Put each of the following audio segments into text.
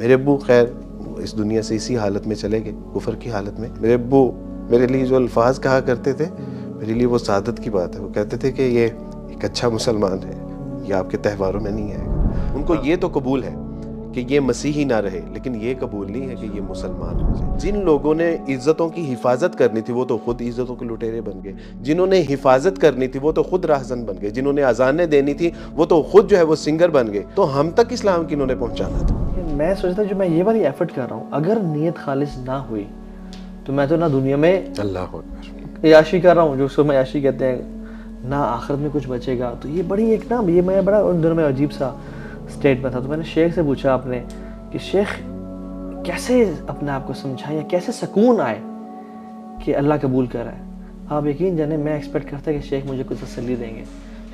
میرے ابو خیر اس دنیا سے اسی حالت میں چلے گئے، کفر کی حالت میں. میرے ابو میرے لیے جو الفاظ کہا کرتے تھے میرے لیے وہ سعادت کی بات ہے. وہ کہتے تھے کہ یہ ایک اچھا مسلمان ہے، یہ آپ کے تہواروں میں نہیں آئے گا. ان کو یہ تو قبول ہے کہ یہ مسیحی نہ رہے، لیکن یہ قبول نہیں ہے کہ یہ مسلمان ہو جائے. جن لوگوں نے عزتوں کی حفاظت کرنی تھی وہ تو خود عزتوں کے لٹیرے بن گئے، جنہوں نے حفاظت کرنی تھی وہ تو خود راہزن بن گئے، جنہوں نے اذانیں دینی تھی وہ تو خود جو ہے وہ سنگر بن گئے. تو ہم تک اسلام کنہوں نے پہنچانا تھا؟ میں سوچتا جو میں یہ والی ایفرٹ کر رہا ہوں، اگر نیت خالص نہ ہوئی تو میں تو نہ دنیا میں اللہ اکبر عیاشی کر رہا ہوں، جو اس کو میں عیاشی کہتے ہیں، نہ آخرت میں کچھ بچے گا. تو یہ بڑی ایک نا، یہ میں بڑا ان دنوں میں عجیب سا اسٹیٹ میں تھا. تو میں نے شیخ سے پوچھا آپ نے کہ شیخ کیسے اپنے آپ کو سمجھائیں یا کیسے سکون آئے کہ اللہ قبول کر رہا ہے. آپ یقین جانے میں ایکسپیکٹ کرتا کہ شیخ مجھے کچھ تسلی دیں گے.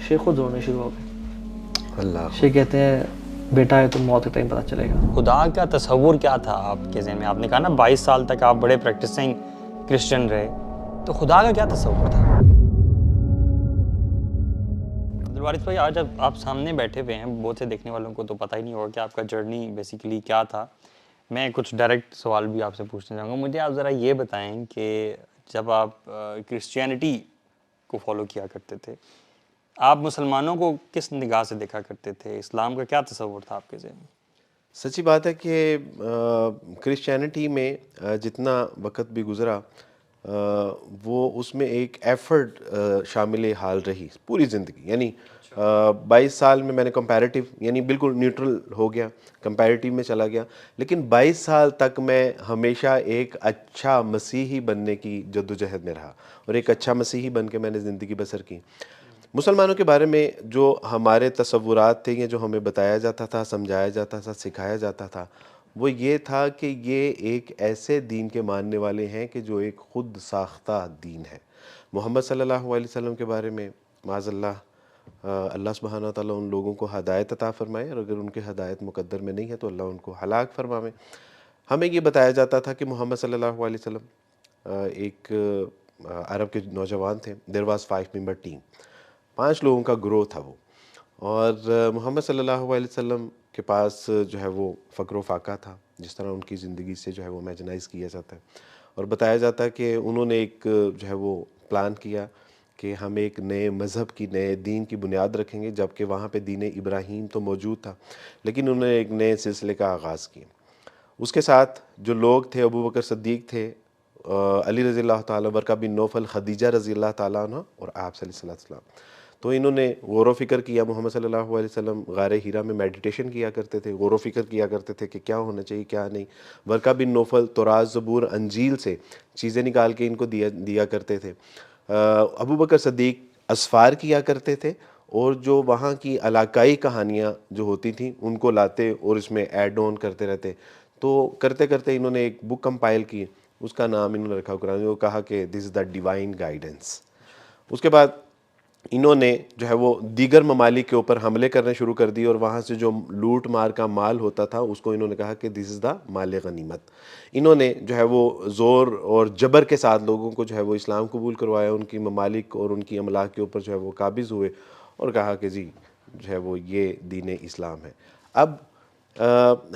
شیخ خود رونے شروع ہو گئے. اللہ شیخ کہتے ہیں بیٹا ہے تو موت کے ٹائم پتہ چلے گا. خدا کا تصور کیا تھا آپ کے ذہن میں؟ آپ نے کہا نا 22 سال تک آپ بڑے پریکٹسنگ کرسچن رہے، تو خدا کا کیا تصور تھا؟ عبدالوارث بھائی، آج آپ سامنے بیٹھے ہوئے ہیں، بہت سے دیکھنے والوں کو تو پتہ ہی نہیں ہوگا کہ آپ کا جرنی بیسیکلی کیا تھا. میں کچھ ڈائریکٹ سوال بھی آپ سے پوچھنا چاہوں گا. مجھے آپ ذرا یہ بتائیں کہ جب آپ کرسچینٹی کو فالو کیا کرتے تھے، آپ مسلمانوں کو کس نگاہ سے دیکھا کرتے تھے؟ اسلام کا کیا تصور تھا آپ کے ذہن میں؟ سچی بات ہے کہ کرسچینٹی میں جتنا وقت بھی گزرا وہ اس میں ایک ایفرٹ شامل حال رہی پوری زندگی. یعنی 22 سال میں نے کمپیریٹیو یعنی بالکل نیوٹرل ہو گیا، کمپیریٹیو میں چلا گیا، لیکن 22 سال تک میں ہمیشہ ایک اچھا مسیحی بننے کی جدوجہد میں رہا اور ایک اچھا مسیحی بن کے میں نے زندگی بسر کی. مسلمانوں کے بارے میں جو ہمارے تصورات تھے یا جو ہمیں بتایا جاتا تھا، سمجھایا جاتا تھا، سکھایا جاتا تھا، وہ یہ تھا کہ یہ ایک ایسے دین کے ماننے والے ہیں کہ جو ایک خود ساختہ دین ہے. محمد صلی اللہ علیہ وسلم کے بارے میں معاذ اللہ اللہ سبحانہ تعالیٰ ان لوگوں کو ہدایت عطا فرمائے، اور اگر ان کے ہدایت مقدر میں نہیں ہے تو اللہ ان کو ہلاک فرمائے. ہمیں یہ بتایا جاتا تھا کہ محمد صلی اللہ علیہ وسلم ایک عرب کے نوجوان تھے. دیر واز 5 ممبر ٹیم، 5 لوگوں کا گروہ تھا وہ. اور محمد صلی اللہ علیہ وسلم کے پاس جو ہے وہ فقر و فاقہ تھا، جس طرح ان کی زندگی سے جو ہے وہ امیجنائز کیا جاتا ہے. اور بتایا جاتا ہے کہ انہوں نے ایک جو ہے وہ پلان کیا کہ ہم ایک نئے مذہب کی، نئے دین کی بنیاد رکھیں گے، جبکہ وہاں پہ دین ابراہیم تو موجود تھا، لیکن انہوں نے ایک نئے سلسلے کا آغاز کیا. اس کے ساتھ جو لوگ تھے، ابو بکر صدیق تھے، علی رضی اللہ تعالیٰ، ورقہ بن نوفل، خدیجہ رضی اللہ تعالیٰ عنہ، اور آپ صلی اللہ علیہ وسلم. تو انہوں نے غور و فکر کیا. محمد صلی اللہ علیہ وسلم غار حرا میں میڈیٹیشن کیا کرتے تھے، غور و فکر کیا کرتے تھے کہ کیا ہونا چاہیے کیا نہیں. ورقہ بن نوفل تورات، زبور، انجیل سے چیزیں نکال کے ان کو دیا کرتے تھے. ابو بکر صدیق اسفار کیا کرتے تھے، اور جو وہاں کی علاقائی کہانیاں جو ہوتی تھیں ان کو لاتے اور اس میں ایڈ آن کرتے رہتے. تو کرتے کرتے انہوں نے ایک بک کمپائل کی، اس کا نام انہوں نے رکھا قرآن. وہ کہا کہ دس از دا ڈیوائن گائیڈنس. اس کے بعد انہوں نے جو ہے وہ دیگر ممالک کے اوپر حملے کرنے شروع کر دی، اور وہاں سے جو لوٹ مار کا مال ہوتا تھا اس کو انہوں نے کہا کہ دس از دا مال غنیمت. انہوں نے جو ہے وہ زور اور جبر کے ساتھ لوگوں کو جو ہے وہ اسلام قبول کروایا، ان کی ممالک اور ان کی املاک کے اوپر جو ہے وہ قابض ہوئے، اور کہا کہ جی جو ہے وہ یہ دین اسلام ہے. اب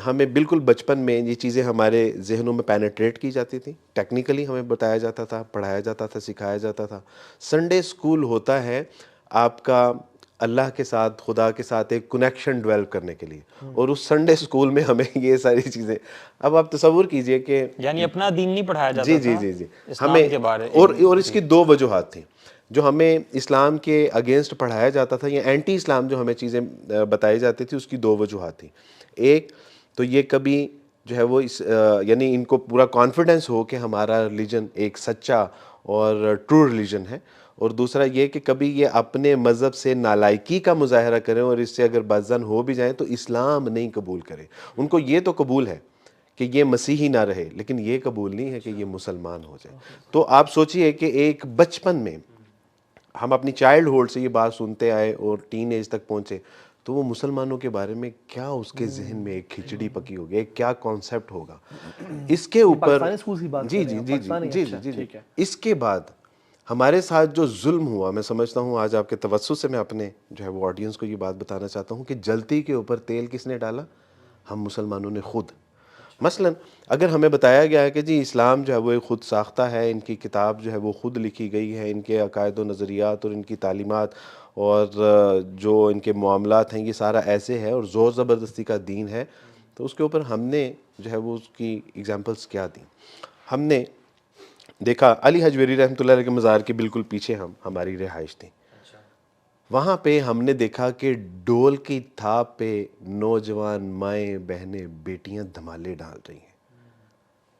ہمیں بالکل بچپن میں یہ چیزیں ہمارے ذہنوں میں پینیٹریٹ کی جاتی تھیں، ٹیکنیکلی ہمیں بتایا جاتا تھا، پڑھایا جاتا تھا، سکھایا جاتا تھا. سنڈے اسکول ہوتا ہے آپ کا اللہ کے ساتھ، خدا کے ساتھ ایک کنیکشن ڈیولپ کرنے کے لیے، اور اس سنڈے اسکول میں ہمیں یہ ساری چیزیں، اب آپ تصور کیجئے کہ یعنی اپنا دین نہیں پڑھایا جاتا جی تھا جی جی جی اسلام ہمیں، کے بارے. اور اس کی 2 وجوہات تھیں جو ہمیں اسلام کے اگینسٹ پڑھایا جاتا تھا، یا اینٹی اسلام جو ہمیں چیزیں بتائی جاتی تھی، اس کی 2 وجوہات تھیں. ایک تو یہ کبھی جو ہے وہ یعنی ان کو پورا کانفیڈنس ہو کہ ہمارا ریلیجن ایک سچا اور ٹرو ریلیجن ہے، اور دوسرا یہ کہ کبھی یہ اپنے مذہب سے نالائکی کا مظاہرہ کریں اور اس سے اگر بدظن ہو بھی جائیں تو اسلام نہیں قبول کریں. ان کو یہ تو قبول ہے کہ یہ مسیحی نہ رہے، لیکن یہ قبول نہیں ہے کہ یہ مسلمان ہو جائے. تو آپ سوچئے کہ ایک بچپن میں ہم اپنی چائلڈ ہوڈ سے یہ بات سنتے آئے اور ٹین ایج تک پہنچے، تو وہ مسلمانوں کے بارے میں کیا اس کے ذہن میں ایک کھچڑی پکی ہوگی، ایک کیا کانسیپٹ ہوگا. اس کے اوپر پاکستانی اسکول کی بات جی کر رہے جی ہیں جی پاکستانی، جی اچھا جی جی ٹھیک ہے. اس کے بعد ہمارے ساتھ جو ظلم ہوا، میں سمجھتا ہوں آج آپ کے توسط سے میں اپنے جو ہے وہ آڈینس کو یہ بات بتانا چاہتا ہوں کہ جلتی کے اوپر تیل کس نے ڈالا؟ ہم مسلمانوں نے خود. مثلاً اگر ہمیں بتایا گیا ہے کہ جی اسلام جو ہے وہ ایک خود ساختہ ہے، ان کی کتاب جو ہے وہ خود لکھی گئی ہے، ان کے عقائد و نظریات اور ان کی تعلیمات اور جو ان کے معاملات ہیں یہ سارا ایسے ہے اور زور زبردستی کا دین ہے، تو اس کے اوپر ہم نے جو ہے وہ اس کی ایگزامپلس کیا دیں؟ ہم نے دیکھا علی حجویری رحمۃ اللہ علیہ کے مزار کے بالکل پیچھے ہماری رہائش تھی، وہاں پہ ہم نے دیکھا کہ ڈول کی تھاپ پہ نوجوان مائیں بہنیں بیٹیاں دھمالے ڈال رہی ہیں.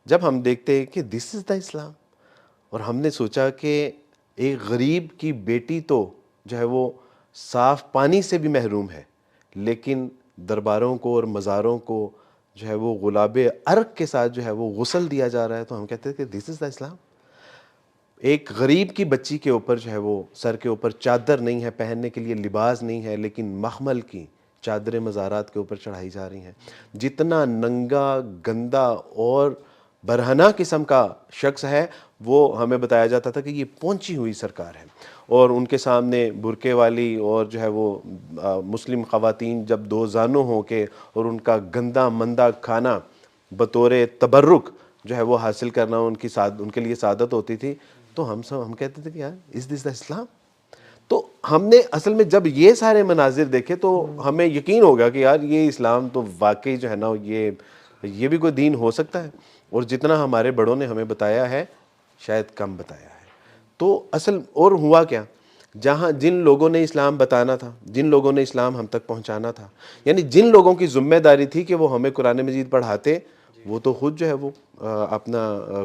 جب ہم دیکھتے ہیں کہ دس از دا اسلام، اور ہم نے سوچا کہ ایک غریب کی بیٹی تو جو ہے وہ صاف پانی سے بھی محروم ہے، لیکن درباروں کو اور مزاروں کو جو ہے وہ گلاب عرق کے ساتھ جو ہے وہ غسل دیا جا رہا ہے، تو ہم کہتے ہیں کہ دس از دا اسلام. ایک غریب کی بچی کے اوپر جو ہے وہ سر کے اوپر چادر نہیں ہے، پہننے کے لیے لباس نہیں ہے، لیکن مخمل کی چادریں مزارات کے اوپر چڑھائی جا رہی ہیں. جتنا ننگا گندا اور برہنہ قسم کا شخص ہے وہ ہمیں بتایا جاتا تھا کہ یہ پہنچی ہوئی سرکار ہے، اور ان کے سامنے برقعے والی اور جو ہے وہ مسلم خواتین جب دو زانوں ہو کے اور ان کا گندا مندہ کھانا بطور تبرک جو ہے وہ حاصل کرنا ان کے لیے سعادت ہوتی تھی، تو ہم کہتے تھے کہ یار از دس دا اسلام؟ تو ہم نے اصل میں جب یہ سارے مناظر دیکھے تو ہمیں یقین ہو گیا کہ یار یہ اسلام تو واقعی جو ہے نا یہ بھی کوئی دین ہو سکتا ہے، اور جتنا ہمارے بڑوں نے ہمیں بتایا ہے شاید کم بتایا ہے. تو اصل اور ہوا کیا، جن لوگوں نے اسلام بتانا تھا، جن لوگوں نے اسلام ہم تک پہنچانا تھا، یعنی جن لوگوں کی ذمہ داری تھی کہ وہ ہمیں قرآن مجید پڑھاتے، وہ تو خود جو ہے وہ اپنا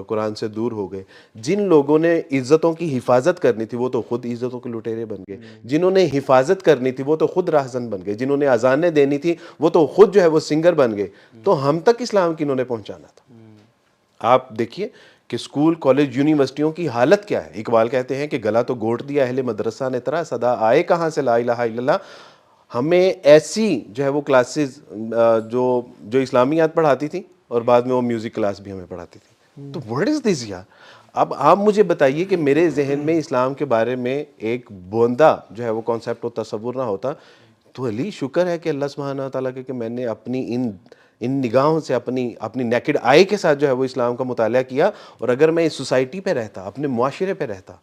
قرآن سے دور ہو گئے. جن لوگوں نے عزتوں کی حفاظت کرنی تھی وہ تو خود عزتوں کے لٹیرے بن گئے. جنہوں نے حفاظت کرنی تھی وہ تو خود راہزن بن گئے. جنہوں نے اذانیں دینی تھی وہ تو خود جو ہے وہ سنگر بن گئے. تو ہم تک اسلام کنہوں نے پہنچانا تھا؟ آپ دیکھیے کہ اسکول کالج یونیورسٹیوں کی حالت کیا ہے. اقبال کہتے ہیں کہ گلا تو گھونٹ دیا اہل مدرسہ نے ترا، صدا آئے کہاں سے لا الہ الا اللہ. ہمیں ایسی جو ہے وہ کلاسز جو اسلامیات پڑھاتی تھی اور بعد میں وہ میوزک کلاس بھی ہمیں پڑھاتی تھی. تو what is this یار؟ اب آپ مجھے بتائیے کہ میرے ذہن میں اسلام کے بارے میں ایک بوندا جو ہے وہ کانسیپٹ و تصور نہ ہوتا تو علی شکر ہے کہ اللہ سبحانہ تعالیٰ کہ میں نے اپنی ان نگاہوں سے اپنی نیکڈ آئی کے ساتھ جو ہے وہ اسلام کا مطالعہ کیا. اور اگر میں اس سوسائٹی پہ رہتا، اپنے معاشرے پہ رہتا،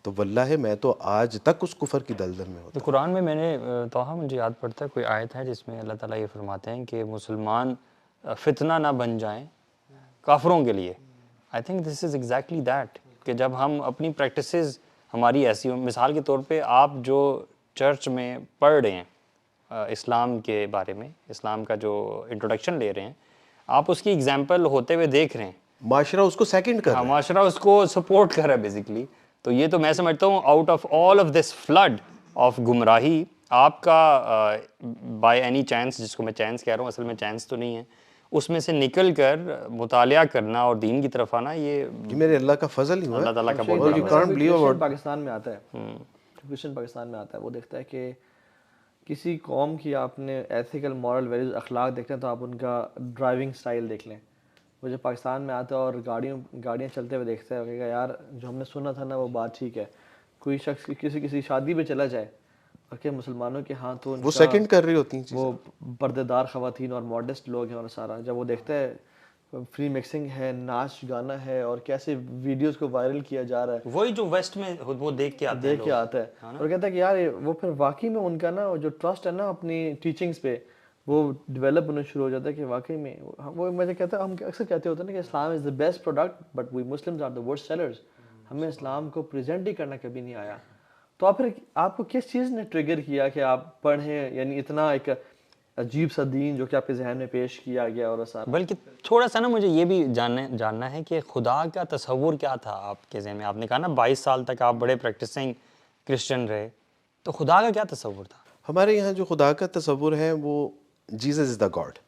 تو واللہ میں تو آج تک اس کفر کی دلدل میں ہوتا. تو قرآن میں نے توہا مجھے یاد پڑتا ہے کوئی آیت ہے جس میں اللہ تعالیٰ یہ فرماتے ہیں کہ مسلمان فتنہ نہ بن جائیں کافروں کے لیے. I think this is exactly that, کہ جب ہم اپنی پریکٹسز ہماری ایسی ہوں، مثال کے طور پہ آپ جو چرچ میں پڑھ رہے ہیں اسلام کے بارے میں، اسلام کا جو انٹروڈکشن لے رہے ہیں، آپ اس کی ایگزامپل ہوتے ہوئے دیکھ رہے ہیں، معاشرہ اس کو سیکنڈ کر رہا ہے، معاشرہ اس کو سپورٹ کر رہا ہے بیسیکلی. تو یہ تو میں سمجھتا ہوں out of all of this flood of گمراہی، آپ کا بائی اینی چانس، جس کو میں چانس کہہ رہا ہوں، اصل میں چانس تو نہیں ہے، اس میں سے نکل کر مطالعہ کرنا اور دین کی طرف آنا، یہ میرے اللہ کا فضل ہی ہوا اللہ ہے. تعالیٰ کا اور بہت you بڑا can't believe about پاکستان میں آتا ہے، کرسچن پاکستان میں آتا ہے، وہ دیکھتا ہے کہ کسی قوم کی آپ نے ایتھیکل مورل ویلیوز اخلاق دیکھتے ہیں تو آپ ان کا ڈرائیونگ سٹائل دیکھ لیں. وہ جب پاکستان میں آتا ہے اور گاڑیاں چلتے ہوئے دیکھتا ہے، وہ کہے گا یار جو ہم نے سنا تھا نا وہ بات ٹھیک ہے. کوئی شخص کسی شادی پہ چلا جائے اور کہ مسلمانوں کے ہاں تو وہ سیکنڈ کر رہی ہوتی ہیں، وہ پردے دار خواتین اور ماڈسٹ لوگ ہیں، اور سارا جب وہ دیکھتا ہے فری مکسنگ ہے، ناچ گانا ہے، اور کیسے ویڈیوز کو وائرل کیا جا رہا ہے، وہی جو ویسٹ میں وہ دیکھ کے آتا ہے اور کہتا ہے کہ یار وہ پھر واقعی میں ان کا نا جو ٹرسٹ ہے نا اپنی ٹیچنگز پہ وہ ڈیولپ ہونا شروع ہو جاتا ہے کہ واقعی میں وہ مجھے کہتا ہے، ہم اکثر کہتے ہوتے ہیں نا کہ Islam is the best product but we Muslims are the worst sellers. ہمیں اسلام کو پریزنٹ ہی کرنا کبھی نہیں آیا. تو آپ کو کس چیز نے ٹریگر کیا کہ آپ پڑھیں، یعنی اتنا ایک عجیب سا دین جو کہ آپ کے ذہن میں پیش کیا گیا اور سارا؟ بلکہ تھوڑا سا نا مجھے یہ بھی جاننا ہے کہ خدا کا تصور کیا تھا آپ کے ذہن میں. آپ نے کہا نا 22 سال تک آپ بڑے پریکٹسنگ کرسچن رہے، تو خدا کا کیا تصور تھا؟ ہمارے یہاں جو خدا کا تصور ہے وہ جیزس از دا گاڈ.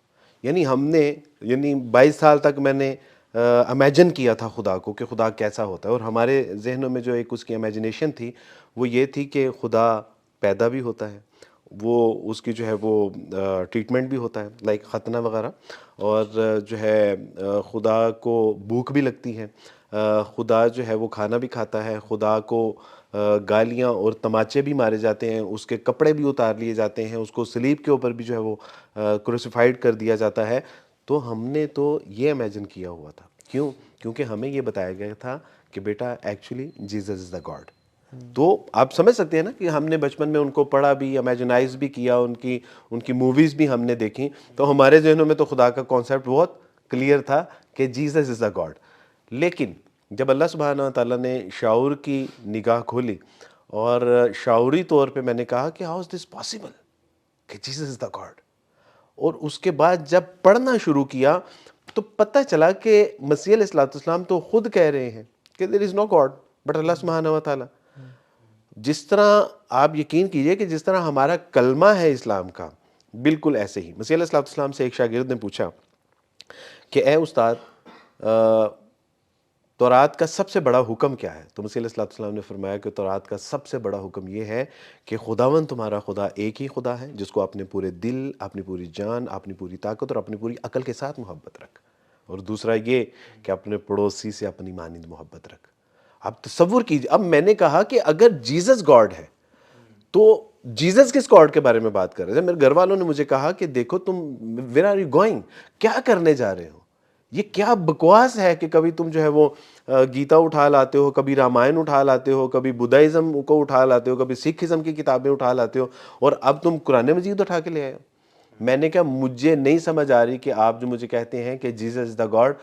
یعنی 22 سال تک میں نے امیجن کیا تھا خدا کو کہ خدا کیسا ہوتا ہے، اور ہمارے ذہنوں میں جو ایک اس کی امیجنیشن تھی وہ یہ تھی کہ خدا پیدا بھی ہوتا ہے، وہ اس کی جو ہے وہ ٹریٹمنٹ بھی ہوتا ہے لائک ختنہ وغیرہ، اور جو ہے خدا کو بھوک بھی لگتی ہے، خدا جو ہے وہ کھانا بھی کھاتا ہے، خدا کو گالیاں اور تماچے بھی مارے جاتے ہیں، اس کے کپڑے بھی اتار لیے جاتے ہیں، اس کو صلیب کے اوپر بھی جو ہے وہ کروسیفائڈ کر دیا جاتا ہے. تو ہم نے تو یہ امیجن کیا ہوا تھا. کیوں؟ کیونکہ ہمیں یہ بتایا گیا تھا کہ بیٹا actually Jesus is the God. تو آپ سمجھ سکتے ہیں نا کہ ہم نے بچپن میں ان کو پڑھا بھی, امیجنائز بھی کیا, ان کی موویز بھی ہم نے دیکھی, تو ہمارے ذہنوں میں تو خدا کا کانسیپٹ بہت کلیئر تھا کہ جیزس از دا گاڈ. لیکن جب اللہ سبحانہ و تعالیٰ نے شعور کی نگاہ کھولی اور شعوری طور پہ میں نے کہا کہ ہاؤ از دس پاسبل کہ جیزس از دا گاڈ, اور اس کے بعد جب پڑھنا شروع کیا تو پتہ چلا کہ مسیح علیہ الصلوۃ والسلام تو خود کہہ رہے ہیں کہ دیر از نو گاڈ بٹ اللہ سبحانہ و تعالیٰ. جس طرح آپ یقین کیجئے کہ جس طرح ہمارا کلمہ ہے اسلام کا, بالکل ایسے ہی مسیح علیہ الصلوۃ والسلام سے ایک شاگرد نے پوچھا کہ اے استاد تورات کا سب سے بڑا حکم کیا ہے؟ تو مسیح علیہ الصلوۃ والسلام نے فرمایا کہ تورات کا سب سے بڑا حکم یہ ہے کہ خداوند تمہارا خدا ایک ہی خدا ہے جس کو اپنے پورے دل, اپنی پوری جان, اپنی پوری طاقت اور اپنی پوری عقل کے ساتھ محبت رکھ, اور دوسرا یہ کہ اپنے پڑوسی سے اپنی مانند محبت رکھ. اب تصور کیجیے, اب میں نے کہا کہ اگر جیزس گاڈ ہے تو جیزس کس گاڈ کے بارے میں بات کر رہے ہیں؟ میرے گھر والوں نے مجھے کہا کہ دیکھو تم ویئر آر یو گوئنگ, کیا کرنے جا رہے ہو, یہ کیا بکواس ہے کہ کبھی تم جو ہے وہ گیتا اٹھا لاتے ہو, کبھی رامائن اٹھا لاتے ہو, کبھی بدھائزم کو اٹھا لاتے ہو, کبھی سکھ ازم کی کتابیں اٹھا لاتے ہو, اور اب تم قرآن مجید اٹھا کے لے آئے ہو. میں نے کہا مجھے نہیں سمجھ آ رہی کہ آپ جو مجھے کہتے ہیں کہ Jesus is the God,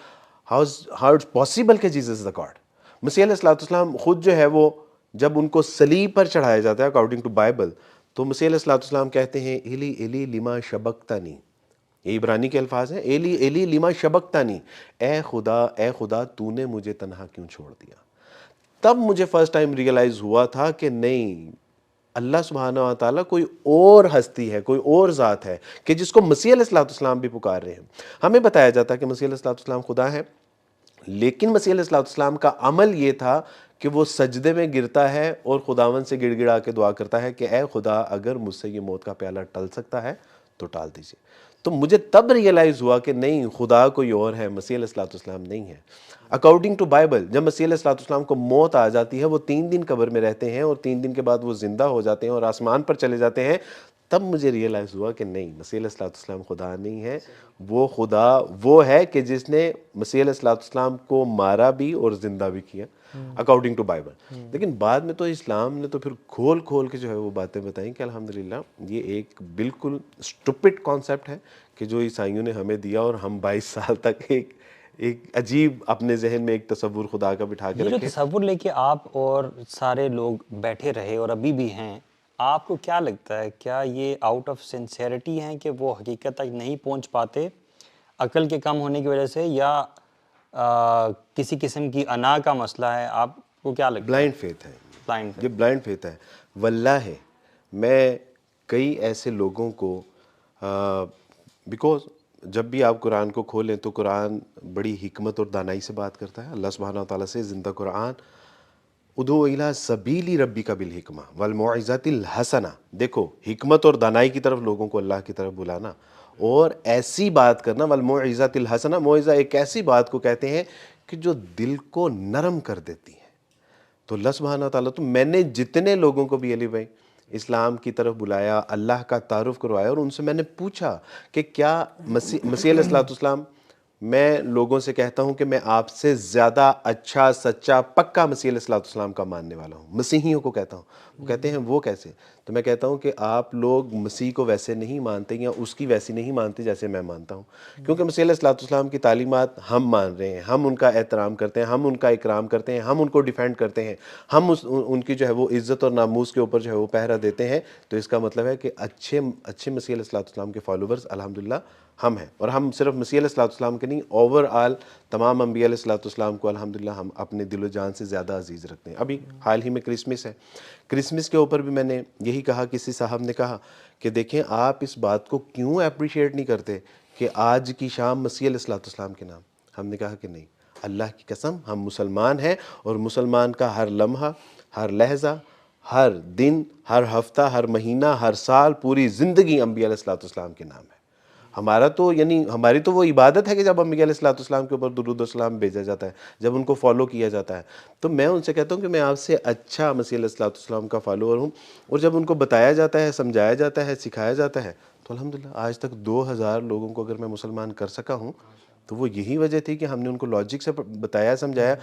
how it's possible کہ جیزس از دا گاڈ. مسیح علیہ الصلوۃ والسلام خود جو ہے وہ جب ان کو صلیب پر چڑھایا جاتا ہے اکارڈنگ ٹو بائبل, تو مسیح علیہ الصلوۃ والسلام کہتے ہیں ایلی ایلی لما شبقتنی, یہ عبرانی کے الفاظ ہیں, ایلی ایلی لما شبقتنی, اے خدا تو نے مجھے تنہا کیوں چھوڑ دیا. تب مجھے فرسٹ ٹائم ریئلائز ہوا تھا کہ نہیں, اللہ سبحانہ و تعالیٰ کوئی اور ہستی ہے, کوئی اور ذات ہے کہ جس کو مسیح علیہ الصلوۃ والسلام بھی پکار رہے ہیں. ہمیں بتایا جاتا ہے کہ مسیح علیہ الصلوۃ والسلام خدا ہے, لیکن مسیح علیہ الصلوۃ والسلام کا عمل یہ تھا کہ وہ سجدے میں گرتا ہے اور خداوند سے گڑ گڑا کے دعا کرتا ہے کہ اے خدا اگر مجھ سے یہ موت کا پیالہ ٹل سکتا ہے تو ٹال دیجیے. تو مجھے تب ریئلائز ہوا کہ نہیں, خدا کوئی اور ہے, مسیح علیہ الصلوۃ والسلام نہیں ہے. اکارڈنگ ٹو بائبل جب مسیح علیہ الصلوۃ والسلام کو موت آ جاتی ہے, وہ 3 دن قبر میں رہتے ہیں اور 3 دن کے بعد وہ زندہ ہو جاتے ہیں اور آسمان پر چلے جاتے ہیں. تب مجھے ریئلائز ہوا کہ نہیں, مسیح علیہ الصلوۃ والسلام خدا نہیں ہے, وہ خدا وہ ہے کہ جس نے مسیح علیہ الصلوۃ والسلام کو مارا بھی اور زندہ بھی کیا اکارڈنگ ٹو بائبل. لیکن بعد میں تو اسلام نے تو پھر کھول کھول کے جو ہے وہ باتیں بتائیں کہ الحمدللہ یہ ایک بالکل اسٹوپڈ کانسیپٹ ہے کہ جو عیسائیوں نے ہمیں دیا, اور ہم 22 سال تک ایک عجیب اپنے ذہن میں ایک تصور خدا کا بٹھا کے یہ جو رکھے. تصور لے کے آپ اور سارے لوگ بیٹھے رہے اور ابھی بھی ہیں, آپ کو کیا لگتا ہے, کیا یہ آؤٹ آف سنسیئرٹی ہیں کہ وہ حقیقت تک نہیں پہنچ پاتے عقل کے کم ہونے کی وجہ سے, یا کسی قسم کی انا کا مسئلہ ہے؟ آپ کو کیا لگتا ہے؟ بلائنڈ فیتھ ہے, بلائنڈ یہ بلائنڈ فیتھ ہے. واللہ میں کئی ایسے لوگوں کو بیکوز جب بھی آپ قرآن کو کھولیں تو قرآن بڑی حکمت اور دانائی سے بات کرتا ہے. اللہ سبحانہ و تعالیٰ سے زندہ قرآن, ادعو الی سبیل ربک بالحکمہ والموعظۃ الحسنہ, دیکھو حکمت اور دانائی کی طرف لوگوں کو اللہ کی طرف بلانا اور ایسی بات کرنا. والموعظۃ الحسنہ, موعظہ ایک ایسی بات کو کہتے ہیں کہ جو دل کو نرم کر دیتی ہے. تو اللہ سبحانہ و تعالیٰ, تو میں نے جتنے لوگوں کو بھی علی بھائی اسلام کی طرف بلایا, اللہ کا تعارف کروایا, اور ان سے میں نے پوچھا کہ کیا مسیح علیہ الصلوۃ والسلام, میں لوگوں سے کہتا ہوں کہ میں آپ سے زیادہ اچھا سچا پکا مسیح علیہ الصلوۃ والسلام کا ماننے والا ہوں. مسیحیوں کو کہتا ہوں. وہ کہتے ہیں وہ کیسے؟ تو میں کہتا ہوں کہ آپ لوگ مسیح کو ویسے نہیں مانتے یا اس کی ویسی نہیں مانتے جیسے میں مانتا ہوں, کیونکہ مسیح علیہ الصلوۃ والسلام کی تعلیمات ہم مان رہے ہیں, ہم ان کا احترام کرتے ہیں, ہم ان کا اکرام کرتے ہیں, ہم ان کو ڈیفینڈ کرتے ہیں, ہم ان کی جو ہے وہ عزت اور ناموس کے اوپر جو ہے وہ پہرا دیتے ہیں. تو اس کا مطلب ہے کہ اچھے مسیح علیہ الصلوۃ والسلام کے فالوورز الحمدللہ ہم ہیں. اور ہم صرف مسیح علیہ الصلوۃ والسلام کے نہیں, اوور آل تمام انبیاء علیہ الصلوۃ والسلام کو الحمدللہ ہم اپنے دل و جان سے زیادہ عزیز رکھتے ہیں. ابھی حال ہی میں کرسمس ہے, کرسمس کے اوپر بھی میں نے یہی کہا, کسی صاحب نے کہا کہ دیکھیں آپ اس بات کو کیوں اپریشیٹ نہیں کرتے کہ آج کی شام مسیح علیہ الصلوۃ والسلام کے نام. ہم نے کہا کہ نہیں, اللہ کی قسم ہم مسلمان ہیں, اور مسلمان کا ہر لمحہ, ہر لحظہ, ہر دن, ہر ہفتہ, ہر مہینہ, ہر سال, پوری زندگی انبیاء علیہ الصلوۃ والسلام کے نام ہے. ہمارا تو یعنی ہماری تو وہ عبادت ہے کہ جب انبیاء علیہ السلام کے اوپر درود و سلام بھیجا جاتا ہے، جب ان کو فالو کیا جاتا ہے. تو میں ان سے کہتا ہوں کہ میں آپ سے اچھا مسیح علیہ السلام کا فالوور ہوں، اور جب ان کو بتایا جاتا ہے، سمجھایا جاتا ہے، سکھایا جاتا ہے، تو الحمدللہ آج تک 2000 لوگوں کو اگر میں مسلمان کر سکا ہوں تو وہ یہی وجہ تھی کہ ہم نے ان کو لاجک سے بتایا، سمجھایا.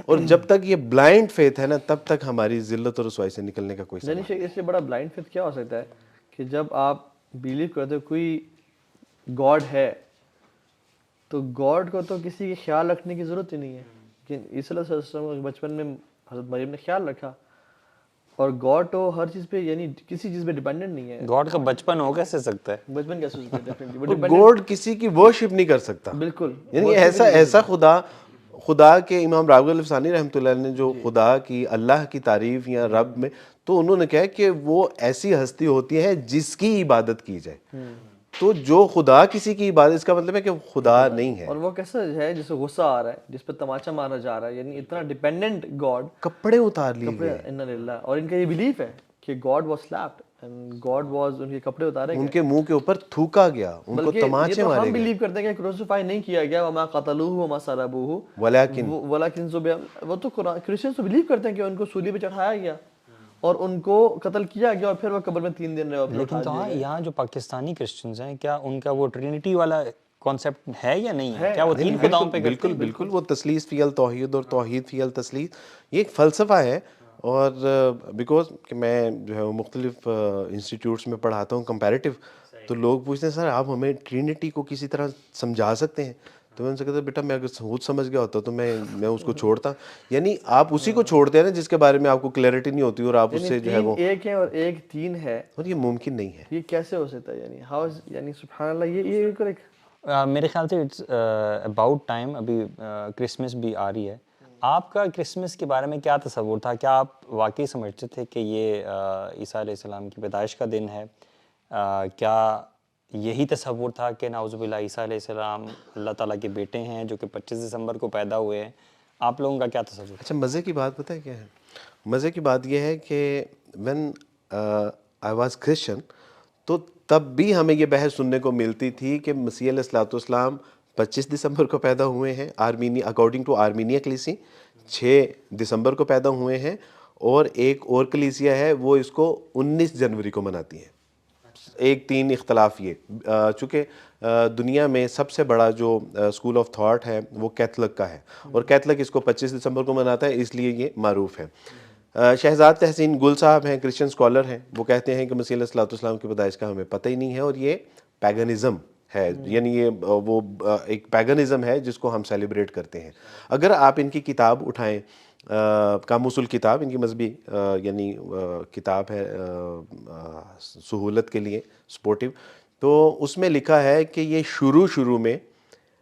اور جب تک یہ بلائنڈ فیتھ ہے نا، تب تک ہماری ذلت اور رسوائی سے نکلنے کا کوئی یعنی سوال شیخ اس سے بڑا بلائنڈ فیتھ کیا ہو سکتا ہے کہ جب آپ بیلیو کرتے ہو کوئی گاڈ ہے تو گاڈ کو تو کسی کے خیال رکھنے کی ضرورت ہی نہیں ہے. لیکن عیسی علیہ السلام بچپن میں حضرت مریم نے خیال رکھا، اور گاڈ تو ہر چیز پہ یعنی کسی چیز پہ ڈیپینڈنٹ نہیں ہے. گاڈ کا بچپن ہو کیسے سکتا ہے؟ بچپن کیسے ہو سکتا ہے؟ ڈیفینیٹلی وہ اور ڈیپینڈنٹ. گاڈ کسی کی ورشپ نہیں کر سکتا. بالکل یعنی ایسا خدا کے امام راغب الفسانی رحمۃ اللہ علیہ نے جو خدا کی، اللہ کی تعریف یا رب میں، تو انہوں نے کہا کہ وہ ایسی ہستی ہوتی ہے جس کی عبادت کی جائے. تو جو خدا کسی کی عبادت، اس کا مطلب ہے کہ خدا نہیں ہے. اور وہ کیسا ہے جسے غصہ آ رہا ہے، جس پہ تماچا مارا جا رہا ہے، یعنی اتنا ڈیپینڈنٹ گاڈ. کپڑے اتار لیے گئے. انا للہ. اور ان کا یہ بلیف ہے کہ God was slapped and God was, ان کے کپڑے اتارے گئے، ان کے منہ کے اوپر تھوکا گیا، ان کو تماچے مارے گئے. ہم بلیو کرتے ہیں کہ کروسیفائی نہیں کیا گیا، وما قتلوہ وما صلبوہ ولکن ذبح. وہ تو کرسچنز تو بلیو کرتے ہیں کہ ان کو سولی پہ چڑھایا گیا اور ان کو قتل کیا گیا، اور پھر وہ قبر میں 3 دن رہے. لیکن تو یہاں جو پاکستانی کرسچنز ہیں، کیا ان کا وہ ٹرینٹی والا کانسیپٹ ہے یا نہیں ہے؟ کیا وہ 3 خداؤں پہ کرتے ہیں؟ بالکل وہ تثلیث فی التوحید اور توحید فی التثلیث، یہ ایک فلسفہ ہے. اور بیکاز کہ میں جو ہے وہ مختلف انسٹیٹیوٹس میں پڑھاتا ہوں کمپیریٹیو، تو لوگ پوچھتے ہیں سر آپ ہمیں ٹرینٹی کو کسی طرح سمجھا سکتے ہیں؟ تو میں ان سے کہتا بیٹا میں اگر خود سمجھ گیا ہوتا تو میں اس کو چھوڑتا. یعنی آپ اسی کو چھوڑتے ہیں نا جس کے بارے میں آپ کو کلیئرٹی نہیں ہوتی، اور آپ اس سے جو ہے وہ ایک ہے اور ایک 3 ہے، اور یہ ممکن نہیں ہے. یہ کیسے ہو سکتا ہے؟ یعنی ہاؤ، یعنی سبحان اللہ. یہ ایک میرے خیال سے اٹس اباؤٹ ٹائم، ابھی کرسمس بھی آ رہی ہے. آپ کا کرسمس کے بارے میں کیا تصور تھا؟ کیا آپ واقعی سمجھتے تھے کہ یہ عیسیٰ علیہ السلام کی پیدائش کا دن ہے؟ کیا یہی تصور تھا کہ نعوذ باللہ عیسیٰ علیہ السلام اللہ تعالیٰ کے بیٹے ہیں جو کہ 25 دسمبر کو پیدا ہوئے ہیں؟ آپ لوگوں کا کیا تصور؟ اچھا، مزے کی بات پتہ ہے کیا ہے؟ مزے کی بات یہ ہے کہ وین آئی واز کرسچن، تو تب بھی ہمیں یہ بحث سننے کو ملتی تھی کہ مسیح علیہ السلام 25 دسمبر کو پیدا ہوئے ہیں، اکارڈنگ ٹو آرمینیا کلیسی 6 دسمبر کو پیدا ہوئے ہیں، اور ایک اور کلیسیا ہے وہ اس کو 19 جنوری کو مناتی ہے. 3 اختلاف یہ، چونکہ دنیا میں سب سے بڑا جو اسکول آف تھاٹ ہے وہ کیتھولک کا ہے، اور کیتھولک اس کو 25 دسمبر کو مناتا ہے، اس لیے یہ معروف ہے. شہزاد تحسین گل صاحب ہیں، کرسچن اسکالر ہیں، وہ کہتے ہیں کہ مسیح علیہ السلام کی پیدائش کا ہمیں پتہ ہی نہیں ہے، اور یہ پیگنزم ہے. یعنی یہ وہ ایک پیگنزم ہے جس کو ہم سیلیبریٹ کرتے ہیں. اگر آپ ان کی کتاب اٹھائیں، قاموس الکتاب، ان کی مذہبی یعنی کتاب ہے سہولت کے لیے، سپورٹیو، تو اس میں لکھا ہے کہ یہ شروع میں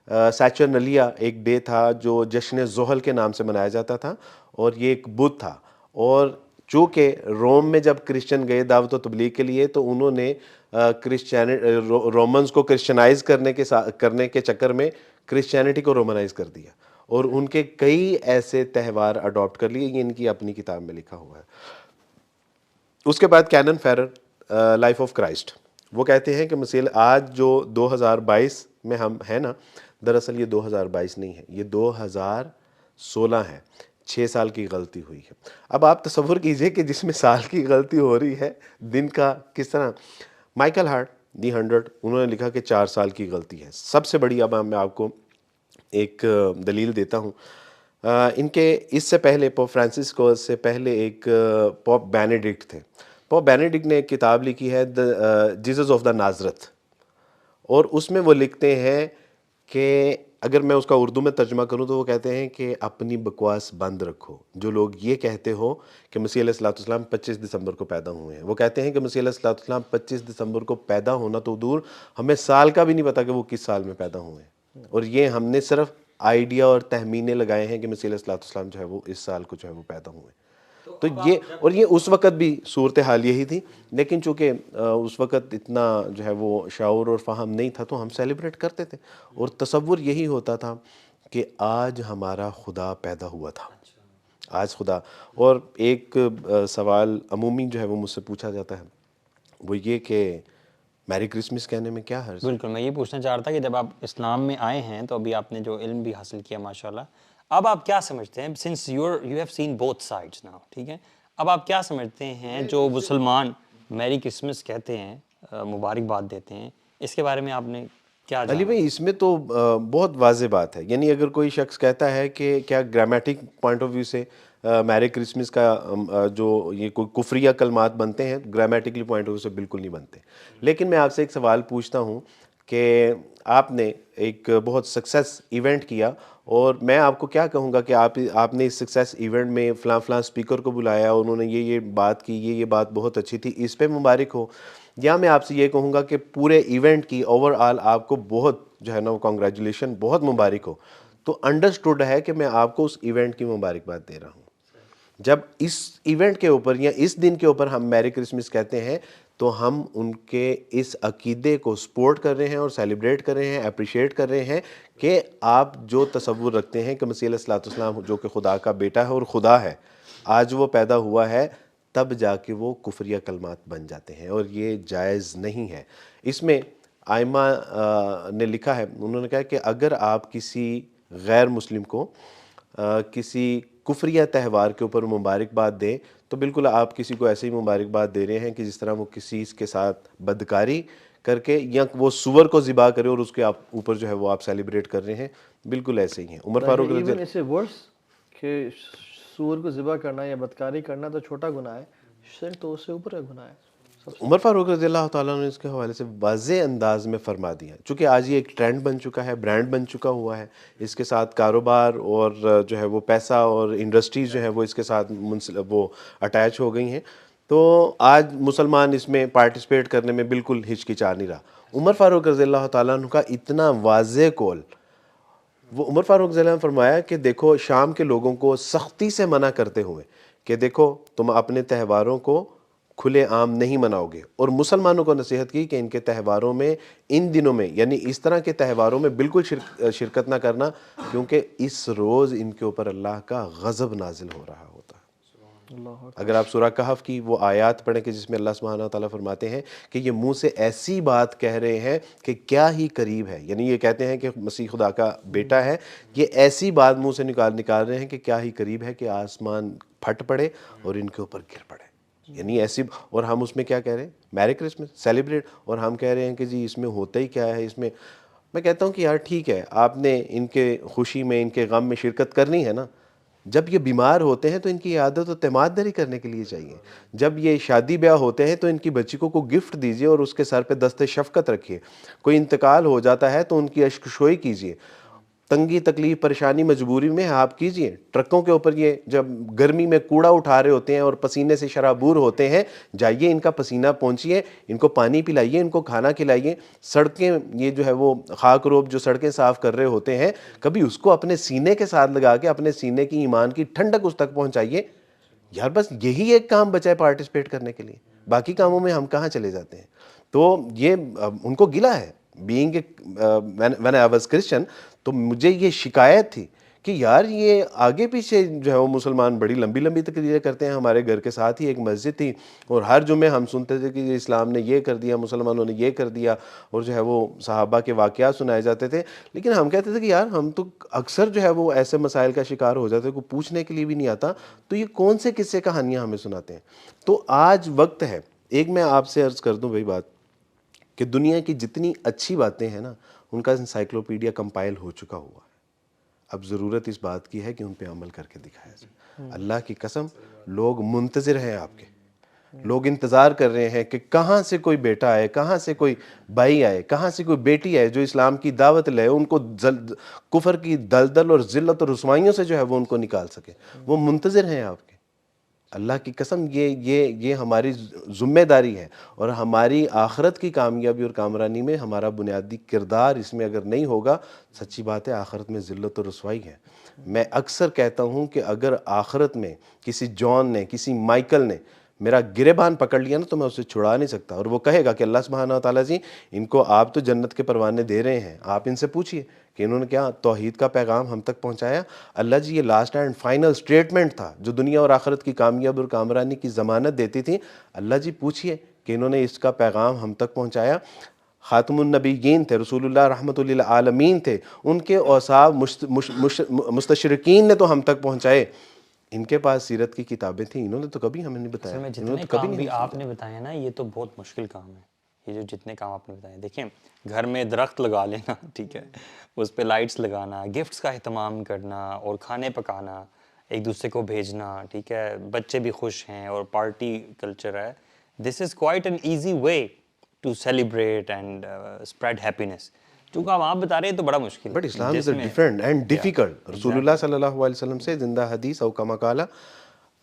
سیچرنلیا ایک ڈے تھا جو جشن زحل کے نام سے منایا جاتا تھا، اور یہ ایک بدھ تھا. اور چونکہ روم میں جب کرسچن گئے دعوت و تبلیغ کے لیے، تو انہوں نے رومنز کو کرسچنائز کرنے کے چکر میں کرسچینٹی کو رومنائز کر دیا، اور ان کے کئی ایسے تہوار اڈاپٹ کر لیے. یہ ان کی اپنی کتاب میں لکھا ہوا ہے. اس کے بعد کینن فیرر لائف آف کرائسٹ، وہ کہتے ہیں کہ مسیح آج جو 2022 میں ہم ہیں نا، دراصل یہ 2022 نہیں ہے، یہ 2016 ہے. 6 سال کی غلطی ہوئی ہے. اب آپ تصور کیجئے کہ جس میں سال کی غلطی ہو رہی ہے، دن کا کس طرح. مائیکل ہارٹ دی 100، انہوں نے لکھا کہ 4 سال کی غلطی ہے. سب سے بڑی، اب میں آپ کو ایک دلیل دیتا ہوں. ان کے اس سے پہلے پوپ فرانسسکو سے پہلے ایک پوپ بینیڈکٹ تھے. پوپ بینیڈکٹ نے ایک کتاب لکھی ہے جیزس آف دا نازرت، اور اس میں وہ لکھتے ہیں کہ اگر میں اس کا اردو میں ترجمہ کروں تو وہ کہتے ہیں کہ اپنی بکواس بند رکھو. جو لوگ یہ کہتے ہو کہ مسیح علیہ السلام 25 دسمبر کو پیدا ہوئے ہیں، وہ کہتے ہیں کہ مسیح علیہ السلام 25 دسمبر کو پیدا ہونا تو دور، ہمیں سال کا بھی نہیں پتا کہ وہ کس سال میں پیدا ہوئے ہیں، اور یہ ہم نے صرف آئیڈیا اور تخمینے لگائے ہیں کہ مسیح علیہ السلام جو ہے وہ اس سال کو جو ہے وہ پیدا ہوئے. تو یہ اس وقت بھی صورتحال یہی تھی، لیکن چونکہ اس وقت اتنا جو ہے وہ شعور اور فہم نہیں تھا تو ہم سیلیبریٹ کرتے تھے، اور تصور یہی ہوتا تھا کہ آج ہمارا خدا پیدا ہوا تھا، آج خدا. اور ایک سوال عمومی جو ہے وہ مجھ سے پوچھا جاتا ہے، وہ یہ کہ میری کرسمس کہنے میں کیا حرج؟ بالکل، میں یہ پوچھنا چاہ رہا تھا کہ جب آپ اسلام میں آئے ہیں تو ابھی آپ نے جو علم بھی حاصل کیا ماشاءاللہ، اب آپ کیا سمجھتے ہیں since you have seen both sides now, ٹھیک ہے، اب آپ کیا سمجھتے ہیں جو مسلمان میری کرسمس کہتے ہیں، مبارکباد دیتے ہیں، اس کے بارے میں آپ نے کیا علی جانا؟ بھائی اس میں تو بہت واضح بات ہے، یعنی اگر کوئی شخص کہتا ہے کہ کیا گرامیٹک پوائنٹ آف ویو سے میری کرسمس کا جو یہ کوئی کفریہ کلمات بنتے ہیں، گرامیٹکلی پوائنٹ آف ویو سے بالکل نہیں بنتے. لیکن میں آپ سے ایک سوال پوچھتا ہوں کہ آپ نے ایک بہت سکسیس ایونٹ کیا، اور میں آپ کو کیا کہوں گا کہ آپ نے اس سکسیس ایونٹ میں فلاں فلاں اسپیکر کو بلایا، انہوں نے یہ بات کی، یہ بات بہت اچھی تھی، اس پہ مبارک ہو. یا میں آپ سے یہ کہوں گا کہ پورے ایونٹ کی اوور آل آپ کو بہت جو ہے نا وہ کانگریچولیشن، بہت مبارک ہو. تو انڈرسٹوڈ ہے کہ میں آپ کو اس ایونٹ کی مبارکباد دے رہا ہوں. جب اس ایونٹ کے اوپر یا اس دن کے اوپر ہم میری کرسمس کہتے ہیں تو ہم ان کے اس عقیدے کو سپورٹ کر رہے ہیں اور سیلیبریٹ کر رہے ہیں، اپریشیٹ کر رہے ہیں کہ آپ جو تصور رکھتے ہیں کہ مسیح علیہ السلام جو کہ خدا کا بیٹا ہے اور خدا ہے، آج وہ پیدا ہوا ہے، تب جا کے وہ کفریہ کلمات بن جاتے ہیں، اور یہ جائز نہیں ہے. اس میں آئمہ نے لکھا ہے، انہوں نے کہا کہ اگر آپ کسی غیر مسلم کو کسی کفریہ تہوار کے اوپر مبارکباد دیں تو بالکل آپ کسی کو ایسے ہی مبارکباد دے رہے ہیں کہ جس طرح وہ کسی کے ساتھ بدکاری کر کے یا وہ سور کو ذبح کرے اور اس کے اوپر جو ہے وہ آپ سیلیبریٹ کر رہے ہیں، بالکل ایسے ہی ہیں. عمر فاروق رضی ایون اسے ورس کہ سور کو ذبح کرنا یا بدکاری کرنا تو چھوٹا گناہ ہے، شرک تو اس سے اوپر کا گناہ ہے. عمر فاروق رضی اللہ تعالیٰ نے اس کے حوالے سے واضح انداز میں فرما دیا، چونکہ آج یہ ایک ٹرینڈ بن چکا ہے، برانڈ بن چکا ہوا ہے، اس کے ساتھ کاروبار اور جو ہے وہ پیسہ اور انڈسٹریز جو ہے وہ اس کے ساتھ وہ اٹیچ ہو گئی ہیں. تو آج مسلمان اس میں پارٹیسپیٹ کرنے میں بالکل ہچکچا نہیں رہا. عمر فاروق رضی اللہ تعالیٰ عنہ کا اتنا واضح قول، وہ عمر فاروق رضی اللہ عنہ نے فرمایا کہ دیکھو شام کے لوگوں کو سختی سے منع کرتے ہوئے کہ دیکھو تم اپنے تہواروں کو کھلے عام نہیں مناؤ گے، اور مسلمانوں کو نصیحت کی کہ ان کے تہواروں میں، ان دنوں میں، یعنی اس طرح کے تہواروں میں بالکل شرکت نہ کرنا، کیونکہ اس روز ان کے اوپر اللہ کا غضب نازل ہو رہا ہوتا ہے. اگر آپ سورہ کہف کی وہ آیات پڑھیں کہ جس میں اللہ سبحانہ وتعالیٰ فرماتے ہیں کہ یہ منہ سے ایسی بات کہہ رہے ہیں کہ کیا ہی قریب ہے، یعنی یہ کہتے ہیں کہ مسیح خدا کا بیٹا ہے، یہ ایسی بات منہ سے نکال رہے ہیں کہ کیا ہی قریب ہے کہ آسمان پھٹ پڑے اور ان کے اوپر گر پڑے. یعنی ایسی، اور ہم اس میں کیا کہہ رہے ہیں؟ میری کرسمس سیلیبریٹ، اور ہم کہہ رہے ہیں کہ جی اس میں ہوتا ہی کیا ہے. اس میں کہتا ہوں کہ یار ٹھیک ہے، آپ نے ان کے خوشی میں، ان کے غم میں شرکت کرنی ہے نا. جب یہ بیمار ہوتے ہیں تو ان کی عادت و تیمارداری کرنے کے لیے چاہیے. جب یہ شادی بیاہ ہوتے ہیں تو ان کی بچی کو گفٹ دیجیے اور اس کے سر پہ دست شفقت رکھیے. کوئی انتقال ہو جاتا ہے تو ان کی اشک شوئی کیجیے. تنگی تکلیف پریشانی مجبوری میں آپ کیجئے. ٹرکوں کے اوپر یہ جب گرمی میں کوڑا اٹھا رہے ہوتے ہیں اور پسینے سے شرابور ہوتے ہیں، جائیے ان کا پسینہ پہنچیے، ان کو پانی پلائیے، ان کو کھانا کھلائیے. سڑکیں یہ جو ہے وہ خاک روب جو سڑکیں صاف کر رہے ہوتے ہیں، کبھی اس کو اپنے سینے کے ساتھ لگا کے اپنے سینے کی ایمان کی ٹھنڈک اس تک پہنچائیے. یار بس یہی ایک کام بچا ہے پارٹیسپیٹ کرنے کے لیے، باقی کاموں میں ہم کہاں چلے جاتے ہیں. تو یہ ان کو گلہ ہے. Being when I was Christian تو مجھے یہ شکایت تھی کہ یار یہ آگے پیچھے جو ہے وہ مسلمان بڑی لمبی لمبی تقریریں کرتے ہیں. ہمارے گھر کے ساتھ ہی ایک مسجد تھی اور ہر جمعے ہم سنتے تھے کہ اسلام نے یہ کر دیا، مسلمانوں نے یہ کر دیا، اور جو ہے وہ صحابہ کے واقعات سنائے جاتے تھے. لیکن ہم کہتے تھے کہ یار ہم تو اکثر جو ہے وہ ایسے مسائل کا شکار ہو جاتے ہیں، کوئی پوچھنے کے لیے بھی نہیں آتا، تو یہ کون سے قصے کہانیاں ہمیں سناتے ہیں. تو آج وقت ہے، ایک میں آپ سے عرض کر دوں بھائی بات، کہ دنیا کی جتنی اچھی باتیں ہیں نا ان کا انسائکلوپیڈیا کمپائل ہو چکا ہوا ہے. اب ضرورت اس بات کی ہے کہ ان پہ عمل کر کے دکھایا جائے. اللہ کی قسم لوگ منتظر ہیں، آپ کے لوگ انتظار کر رہے ہیں کہ کہاں سے کوئی بیٹا آئے، کہاں سے کوئی بھائی آئے، کہاں سے کوئی بیٹی آئے جو اسلام کی دعوت لے، ان کو کفر کی دلدل اور ذلت اور رسوائیوں سے جو ہے وہ ان کو نکال سکے. وہ منتظر ہیں آپ کے. اللہ کی قسم یہ ہماری ذمہ داری ہے، اور ہماری آخرت کی کامیابی اور کامرانی میں ہمارا بنیادی کردار اس میں اگر نہیں ہوگا، سچی بات ہے آخرت میں ذلت و رسوائی ہے. میں اکثر کہتا ہوں کہ اگر آخرت میں کسی جان نے، کسی مائیکل نے میرا گریبان پکڑ لیا نا تو میں اسے چھڑا نہیں سکتا، اور وہ کہے گا کہ اللہ سبحانہ و تعالیٰ جی ان کو آپ تو جنت کے پروانے دے رہے ہیں، آپ ان سے پوچھئے کہ انہوں نے کیا توحید کا پیغام ہم تک پہنچایا. اللہ جی یہ لاسٹ اینڈ فائنل سٹیٹمنٹ تھا جو دنیا اور آخرت کی کامیاب اور کامرانی کی ضمانت دیتی تھی. اللہ جی پوچھئے کہ انہوں نے اس کا پیغام ہم تک پہنچایا. خاتم النبیین تھے, رسول اللہ رحمۃ للعالمین تھے, ان کے اوصاف مستشرقین نے تو ہم تک پہنچائے. ان کے پاس سیرت کی کتابیں تھیں, انہوں نے تو کبھی ہمیں نہیں بتایا. اصل میں انہوں نے جتنے تو کبھی کام بھی نہیں آپ نے بتائے نا, یہ تو بہت مشکل کام ہے. یہ جو جتنے کام آپ نے بتائے, دیکھیں گھر میں درخت لگا لینا, ٹھیک ہے, اس پہ لائٹس لگانا, گفٹس کا اہتمام کرنا اور کھانے پکانا, ایک دوسرے کو بھیجنا, ٹھیک ہے, بچے بھی خوش ہیں اور پارٹی کلچر ہے. This is quite an easy way to celebrate and spread happiness. چونکہ آپ بتا رہے ہیں تو بڑا مشکل بٹ ہے اسلام جس از میں ڈفرینٹ اینڈ ڈیفیکلٹ. رسول اللہ صلی اللہ علیہ وسلم سے زندہ حدیث او کما قال,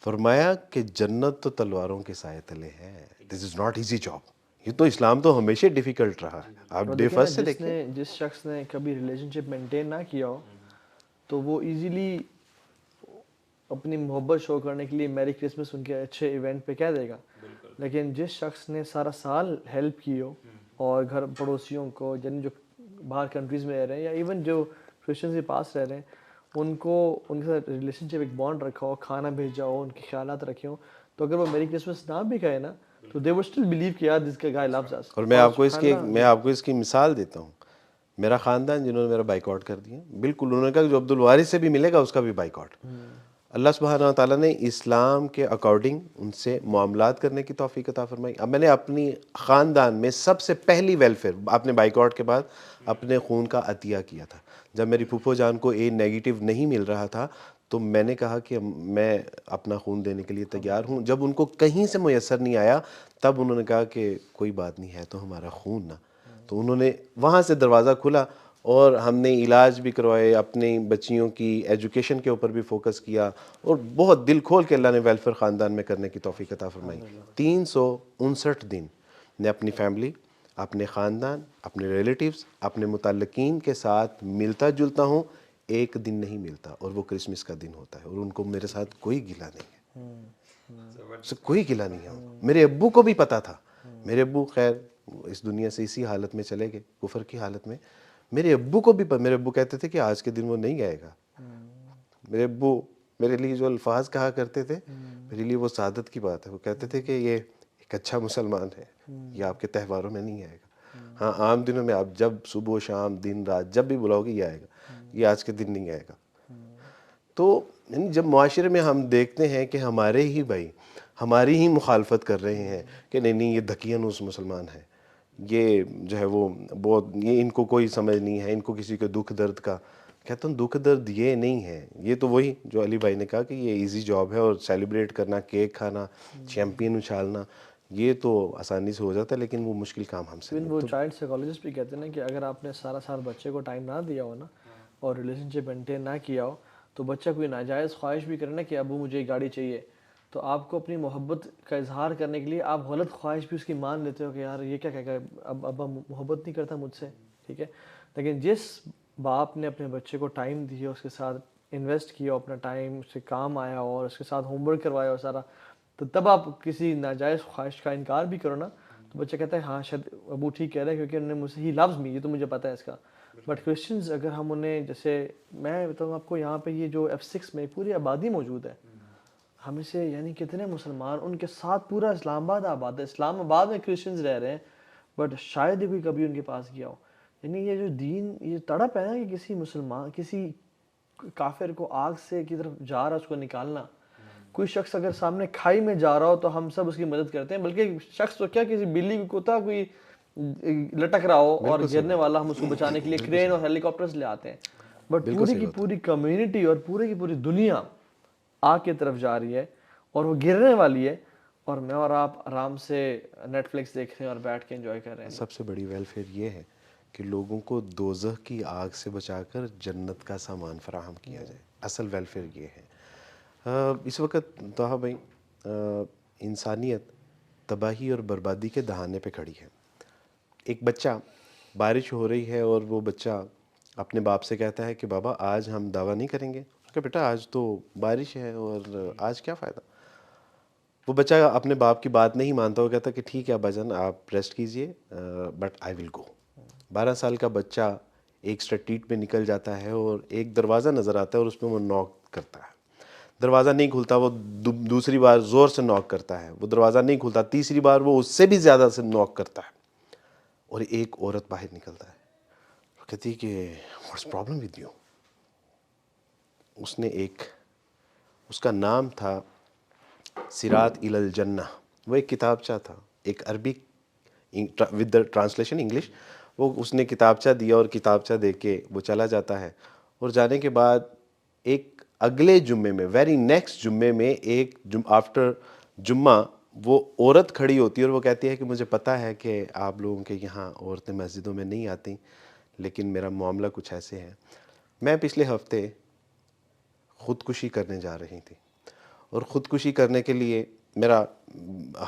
فرمایا کہ جنت تو تلواروں کے سائے تلے ہے. This is not easy job. یہ تو اسلام تو ہمیشہ ڈیفیکلٹ رہا ہے. آپ ڈے فرسٹ سے دیکھیں, جس شخص نے کبھی ریلیشن شپ مینٹین نہ کیا ہو تو وہ ایزیلی اپنی محبت شو کرنے کے لیے میری کرسمس ان کے اچھے ایونٹ پہ کہہ دے گا. لیکن جس شخص نے سارا سال ہیلپ کی ہو اور گھر پڑوسیوں کو, جن جو باہر کنٹریز میں رہ رہے ہیں یا ایون جو کرسچنز کے پاس رہ رہے ہیں, ان کو ان کے ساتھ ریلیشن شپ ایک بانڈ رکھا ہو, کھانا بھیجا ہو, ان کے خیالات رکھے ہوں, تو اگر وہ میری کرسمس نہ بھی کہے نا تو دے وڈ اسٹل بلیو کہ یار دس گائے لوز اس. اور میں آپ کو اس کی مثال دیتا ہوں. میرا خاندان جنہوں نے میرا بائک آؤٹ کر دیا, بالکل انہوں نے کہا جو عبد الوارث سے بھی ملے گا اس کا بھی بائک آؤٹ. اللہ سبحانہ و تعالیٰ نے اسلام کے اکارڈنگ ان سے معاملات کرنے کی توفیق عطا فرمائی. اب میں نے اپنی خاندان میں سب سے پہلی ویلفیئر اپنے بائک آؤٹ کے بعد اپنے خون کا عطیہ کیا تھا. جب میری پھوپھو جان کو اے نیگیٹو نہیں مل رہا تھا تو میں نے کہا کہ میں اپنا خون دینے کے لیے تیار ہوں. جب ان کو کہیں سے میسر نہیں آیا تب انہوں نے کہا کہ کوئی بات نہیں ہے تو ہمارا خون نا, تو انہوں نے وہاں سے دروازہ کھلا اور ہم نے علاج بھی کروائے, اپنی بچیوں کی ایجوکیشن کے اوپر بھی فوکس کیا, اور بہت دل کھول کے اللہ نے ویلفیئر خاندان میں کرنے کی توفیق عطا فرمائی. 359 دن میں اپنی فیملی, اپنے خاندان, اپنے ریلیٹیوز, اپنے متعلقین کے ساتھ ملتا جلتا ہوں. ایک دن نہیں ملتا اور وہ کرسمس کا دن ہوتا ہے, اور ان کو میرے ساتھ کوئی گلہ نہیں ہے, کوئی گلہ نہیں ہے. میرے ابو کو بھی پتا تھا. میرے ابو خیر اس دنیا سے اسی حالت میں چلے گئے, کفر کی حالت میں. میرے ابو کو بھی میرے ابو کہتے تھے کہ آج کے دن وہ نہیں گائے گا. میرے ابو میرے لیے جو الفاظ کہا کرتے تھے میرے لیے وہ سعادت کی بات ہے. وہ کہتے تھے کہ یہ ایک اچھا مسلمان ہے, یہ آپ کے تہواروں میں نہیں آئے گا. ہاں عام دنوں میں آپ جب صبح و شام دن رات جب بھی بلاؤ گے یہ آئے گا, یہ آج کے دن نہیں آئے گا. تو جب معاشرے میں ہم دیکھتے ہیں کہ ہمارے ہی بھائی ہماری ہی مخالفت کر رہے ہیں کہ نہیں یہ دقیانوس مسلمان ہے, یہ جو ہے وہ بہت, یہ ان کو کوئی سمجھ نہیں ہے, ان کو کسی کے دکھ درد کا. کہتا ہوں دکھ درد یہ نہیں ہے, یہ تو وہی جو علی بھائی نے کہا کہ یہ ایزی جاب ہے, اور سیلیبریٹ کرنا, کیک کھانا, چیمپئن اچھالنا, یہ تو آسانی سے ہو جاتا ہے, لیکن وہ مشکل کام ہم سے وہ چائلڈ سائیکالوجسٹ بھی کہتے ہیں نا کہ اگر آپ نے سارا سال بچے کو ٹائم نہ دیا ہو نا اور ریلیشن شپ مینٹین نہ کیا ہو تو بچہ کوئی ناجائز خواہش بھی کرے نا کہ ابو مجھے ایک گاڑی چاہیے, تو آپ کو اپنی محبت کا اظہار کرنے کے لیے آپ غلط خواہش بھی اس کی مان لیتے ہو کہ یار یہ کیا کہے گا, اب ابا محبت نہیں کرتا مجھ سے, ٹھیک ہے. لیکن جس باپ نے اپنے بچے کو ٹائم دیا, اس کے ساتھ انویسٹ کیا ہو اپنا ٹائم, اس سے کام آیا ہو اور اس کے ساتھ ہوم ورک کروایا ہو سارا, تو تب آپ کسی ناجائز خواہش کا انکار بھی کرو نا تو بچہ کہتا ہے ہاں شاید ابو ٹھیک کہہ رہا ہے کیونکہ انہوں نے مجھ سے ہی لفظ می, یہ تو مجھے پتہ ہے اس کا. بٹ کرسچنز اگر ہم انہیں, جیسے میں بتاؤں آپ کو یہاں پہ یہ جو F6 میں پوری آبادی موجود ہے, ہمیں سے یعنی کتنے مسلمان, ان کے ساتھ پورا اسلام آباد آباد ہے. اسلام آباد میں کرسچنز رہ رہے ہیں بٹ شاید ہی کوئی کبھی ان کے پاس گیا ہو. یعنی یہ جو دین, یہ تڑپ ہے نا کہ کسی مسلمان, کسی کافر کو آگ سے کی طرف جا رہا ہے اس کو نکالنا. کوئی شخص اگر سامنے کھائی میں جا رہا ہو تو ہم سب اس کی مدد کرتے ہیں, بلکہ شخص تو کیا کسی بلی کتا کوئی لٹک رہا ہو اور گرنے والا, ہم اس کو بچانے کے لیے کرین اور ہیلی کاپٹرز لے آتے ہیں. بٹ پوری کی پوری کمیونٹی اور پوری کی پوری دنیا آگ کی طرف جا رہی ہے اور وہ گرنے والی ہے, اور میں اور آپ آرام سے نیٹ فلکس دیکھ رہے ہیں اور بیٹھ کے انجوائے کر رہے ہیں. سب سے بڑی ویلفیئر یہ ہے کہ لوگوں کو دوزخ کی آگ سے بچا کر جنت کا سامان فراہم کیا جائے. اصل ویلفیئر یہ ہے. اس وقت طه بھائی انسانیت تباہی اور بربادی کے دہانے پہ کھڑی ہے. ایک بچہ, بارش ہو رہی ہے اور وہ بچہ اپنے باپ سے کہتا ہے کہ بابا آج ہم دعویٰ نہیں کریں گے. کہ بیٹا آج تو بارش ہے اور آج کیا فائدہ. وہ بچہ اپنے باپ کی بات نہیں مانتا, وہ کہتا کہ ٹھیک ہے ابا جان آپ ریسٹ کیجئے بٹ آئی ول گو. 12 سال کا بچہ ایک اسٹریٹ میں نکل جاتا ہے اور ایک دروازہ نظر آتا ہے اور اس میں وہ نوک کرتا ہے. دروازہ نہیں کھلتا، وہ دوسری بار زور سے نوک کرتا ہے، وہ دروازہ نہیں کھلتا، تیسری بار وہ اس سے بھی زیادہ سے نوک کرتا ہے، اور ایک عورت باہر نکلتا ہے، وہ کہتی ہے کہ واٹس پرابلم ود یو. اس نے اس کا نام تھا سرات الی الجنہ، وہ ایک کتابچہ تھا، ایک عربی ود دا ٹرانسلیشن انگلش. وہ اس نے کتابچہ دیا اور کتابچہ دے کے وہ چلا جاتا ہے، اور جانے کے بعد ایک اگلے جمعے میں، ویری نیکسٹ جمعے میں، آفٹر جمعہ وہ عورت کھڑی ہوتی ہے اور وہ کہتی ہے کہ مجھے پتہ ہے کہ آپ لوگوں کے یہاں عورتیں مسجدوں میں نہیں آتی، لیکن میرا معاملہ کچھ ایسے ہے. میں پچھلے ہفتے خودکشی کرنے جا رہی تھی، اور خودکشی کرنے کے لیے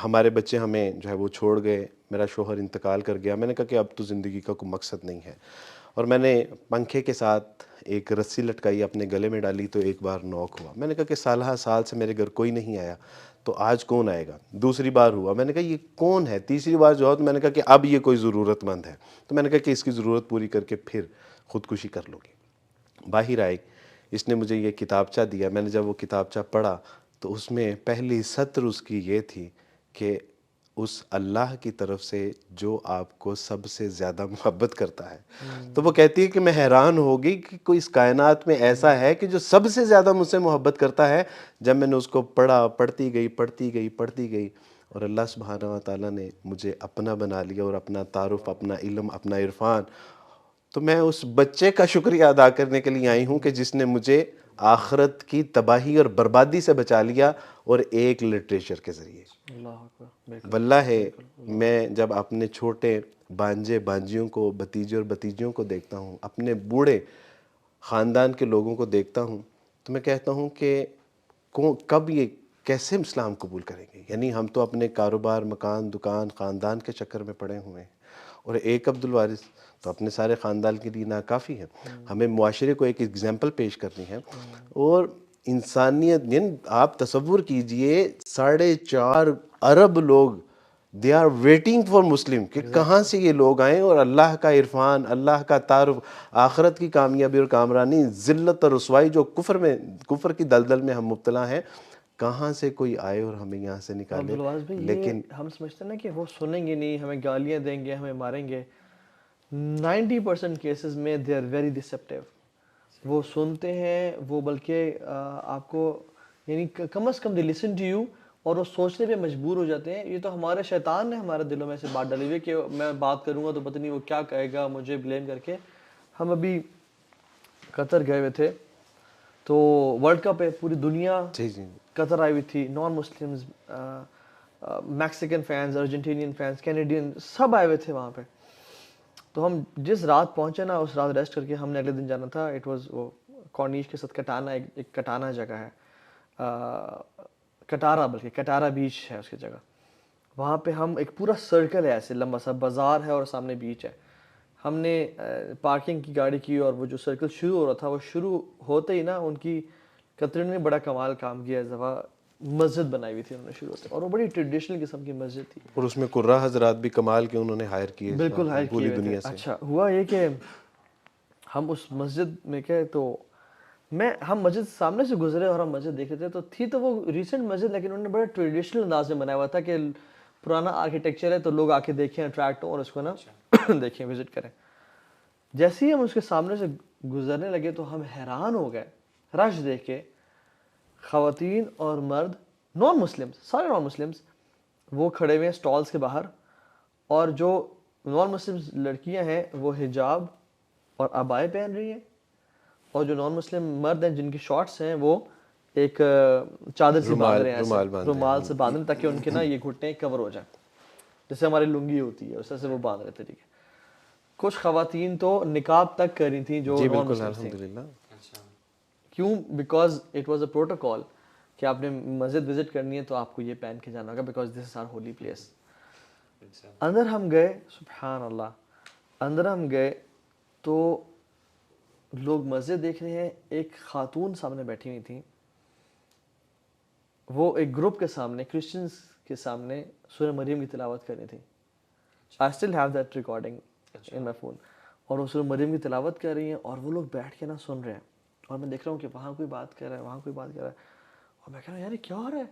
ہمارے بچے ہمیں جو ہے وہ چھوڑ گئے، میرا شوہر انتقال کر گیا. میں نے کہا کہ اب تو زندگی کا کوئی مقصد نہیں ہے، اور میں نے پنکھے کے ساتھ ایک رسی لٹکائی، اپنے گلے میں ڈالی، تو ایک بار نوک ہوا. میں نے کہا کہ سال سے میرے گھر کوئی نہیں آیا، تو آج کون آئے گا؟ دوسری بار ہوا، میں نے کہا یہ کون ہے؟ تیسری بار جو ہوا تو میں نے کہا کہ اب یہ کوئی ضرورت مند ہے، تو میں نے کہا کہ اس کی ضرورت پوری کر کے پھر خودکشی کر لو گی. باہر آئی، اس نے مجھے یہ کتابچہ دیا. میں نے جب وہ کتابچہ پڑھا تو اس میں پہلی سطر اس کی یہ تھی کہ اس اللہ کی طرف سے جو آپ کو سب سے زیادہ محبت کرتا ہے. تو وہ کہتی ہے کہ میں حیران ہوگی کہ کوئی اس کائنات میں ایسا ہے کہ جو سب سے زیادہ مجھ سے محبت کرتا ہے. جب میں نے اس کو پڑھا، پڑھتی گئی، اور اللہ سبحانہ و تعالیٰ نے مجھے اپنا بنا لیا، اور اپنا تعارف، اپنا علم، اپنا عرفان. تو میں اس بچے کا شکریہ ادا کرنے کے لیے آئی ہوں کہ جس نے مجھے آخرت کی تباہی اور بربادی سے بچا لیا، اور ایک لٹریچر کے ذریعے. اللہ اکبر. واللہ ہے میں جب اپنے چھوٹے بانجے بانجیوں کو، بھتیجے اور بھتیجیوں کو دیکھتا ہوں، اپنے بوڑھے خاندان کے لوگوں کو دیکھتا ہوں، تو میں کہتا ہوں کہ کب یہ کیسے اسلام قبول کریں گے؟ یعنی ہم تو اپنے کاروبار، مکان، دکان، خاندان کے چکر میں پڑے ہوئے ہیں، اور ایک عبدالوارث تو اپنے سارے خاندان کے لیے ناکافی ہے. ہمیں معاشرے کو ایک ایگزامپل پیش کرنی ہے. اور انسانیت، یعنی آپ تصور کیجئے 4.5 ارب لوگ they are waiting for Muslim, کہ کہاں سے یہ لوگ آئیں، اور اللہ کا عرفان، اللہ کا تعارف، آخرت کی کامیابی اور کامرانی، ذلت اور رسوائی جو کفر کی دلدل میں ہم مبتلا ہیں، کہاں سے کوئی آئے اور ہمیں یہاں سے نکالے. عبدالواز بھائی، لیکن یہ ہم سمجھتے ہیں نا کہ وہ سنیں گے نہیں، ہمیں گالیاں دیں گے، ہمیں ماریں گے. 90% کیسز میں دے آر ویری ڈسپٹیو. وہ سنتے ہیں، وہ بلکہ آپ کو یعنی کم از کم دے لسن ٹو یو، اور وہ سوچنے پہ مجبور ہو جاتے ہیں. یہ تو ہمارے شیطان نے ہمارے دلوں میں سے بات ڈالی ہوئی کہ میں بات کروں گا تو پتہ نہیں وہ کیا کہے گا، مجھے بلیم کر کے. ہم ابھی قطر گئے ہوئے تھے، تو ورلڈ کپ ہے، پوری دنیا جی قطر آئی ہوئی تھی، non Muslims, Mexican fans, Argentinian fans, Canadian, سب آئے ہوئے تھے وہاں پہ. تو ہم جس رات پہنچے نا، اس رات ریسٹ کر کے ہم نے اگلے دن جانا تھا. اٹ واز وہ کارنیش کے ساتھ کٹانا، ایک کٹانا جگہ ہے، کٹارا، بلکہ کٹارا بیچ ہے اس کی جگہ. وہاں پہ ہم ایک پورا سرکل ہے، ایسے لمبا سا بازار ہے اور سامنے بیچ ہے. ہم نے پارکنگ کی گاڑی کی، اور وہ جو سرکل شروع ہو رہا تھا، وہ شروع ہوتے ہی نا ان کی قطر نے بڑا کمال کام کیا. اس دفعہ مسجد بنائی ہوئی تھی انہوں نے شروع سے، اور وہ بڑی ٹریڈیشنل قسم کی مسجد تھی، اور اس میں قرہ حضرات بھی کمال کے انہوں نے ہائر کیے بالکل ہائر پوری کیے ہوئے دنیا تھے. سے. اچھا ہوا یہ کہ ہم اس مسجد میں گئے، تو ہم مسجد سامنے سے گزرے اور ہم مسجد دیکھ رہے تھے. تو تھی تو وہ ریسنٹ مسجد، لیکن انہوں نے بڑا ٹریڈیشنل انداز میں بنایا ہوا تھا کہ پرانا آرکیٹیکچر ہے، تو لوگ آ کے دیکھیں، اٹریکٹ ہوں اور اس کو نا دیکھیں، وزٹ کریں. جیسے ہی ہم اس کے سامنے سے گزرنے لگے تو ہم حیران ہو گئے رش دیکھ کے. خواتین اور مرد، نان مسلمز، سارے نان مسلمز، وہ کھڑے ہوئے ہیں سٹالز کے باہر، اور جو نان مسلمز لڑکیاں ہیں وہ حجاب اور عبائے پہن رہی ہیں، اور جو نان مسلم مرد ہیں جن کی شارٹس ہیں وہ ایک چادر سے باندھ رہے ہیں، رومال سے باندھ رہے ہیں تاکہ ان کے نا یہ گھٹنے کور ہو جائیں، جیسے ہماری لنگی ہوتی ہے اس طرح سے وہ باندھ رہے تھے. ٹھیک ہے، کچھ خواتین تو نقاب تک کر رہی تھیں جو جی نان بالکل، مسلم تھیں. الحمدللہ. کیوں؟ Because it was a protocol کہ آپ نے مسجد وزٹ کرنی ہے تو آپ کو یہ پہن کے جانا ہوگا، because this is our holy place. اندر ہم گئے، سبحان اللہ، اندر ہم گئے تو لوگ مسجد دیکھ رہے ہیں. ایک خاتون سامنے بیٹھی ہوئی تھیں، وہ ایک گروپ کے سامنے، کرسچنز کے سامنے سورہ مریم کی تلاوت کر رہی تھیں. I still have that recording in my phone. اور وہ سورہ مریم کی تلاوت کر رہی ہیں، اور وہ لوگ بیٹھ کے نا سن رہے ہیں، اور میں دیکھ رہا ہوں کہ وہاں کوئی بات کر رہا ہے، وہاں کوئی بات کر رہا ہے. اور میں کہہ رہا ہوں یار یہ کیا ہو رہا ہے.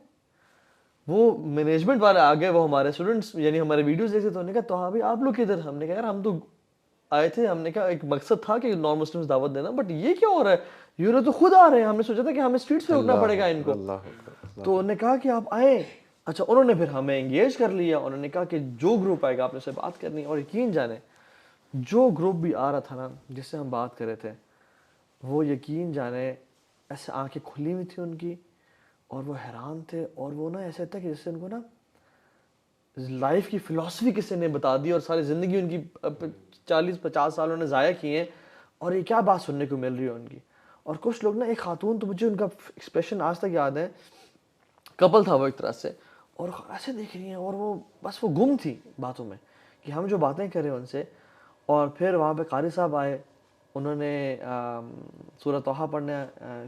وہ مینجمنٹ والے آ گئے, وہ ہمارے اسٹوڈنٹس یعنی ہمارے ویڈیوز دیکھتے تو انہوں نے کہا تو ہاں بھائی آپ لوگ کدھر. ہم نے کہا یار ہم تو آئے تھے, ہم نے کہا ایک مقصد تھا کہ نان مسلمس دعوت دینا, بٹ یہ کیا ہو رہا ہے, یہ لوگ تو خود آ رہے ہیں, ہم نے سوچا تھا کہ ہمیں اسٹریٹس پہ اٹھنا پڑے گا ان کو. تو انہوں نے کہا کہ آپ آئیں. اچھا انہوں نے پھر ہمیں انگیج کر لیا, انہوں نے کہا کہ جو گروپ آئے گا آپ نے سے بات کرنی. اور یقین جانے جو گروپ بھی آ رہا تھا نا جس سے ہم بات کر رہے تھے, وہ یقین جانے ایسے آنکھیں کھلی ہوئی تھی ان کی, اور وہ حیران تھے, اور وہ نا ایسے تھا کہ جس سے ان کو نا لائف کی فلسفی کسی نے بتا دی, اور ساری زندگی ان کی 40-50 سال انہوں نے ضائع کیے ہیں, اور یہ کیا بات سننے کو مل رہی ہے ان کی. اور کچھ لوگ نا, ایک خاتون تو مجھے ان کا ایکسپریشن آج تک یاد ہے, کپل تھا وہ ایک طرح سے, اور ایسے دیکھ رہی ہیں, اور وہ بس وہ گم تھی باتوں میں کہ ہم جو باتیں کریں ان سے. اور پھر وہاں پہ قاری صاحب آئے, انہوں نے سورۃ طٰہٰ پڑھنا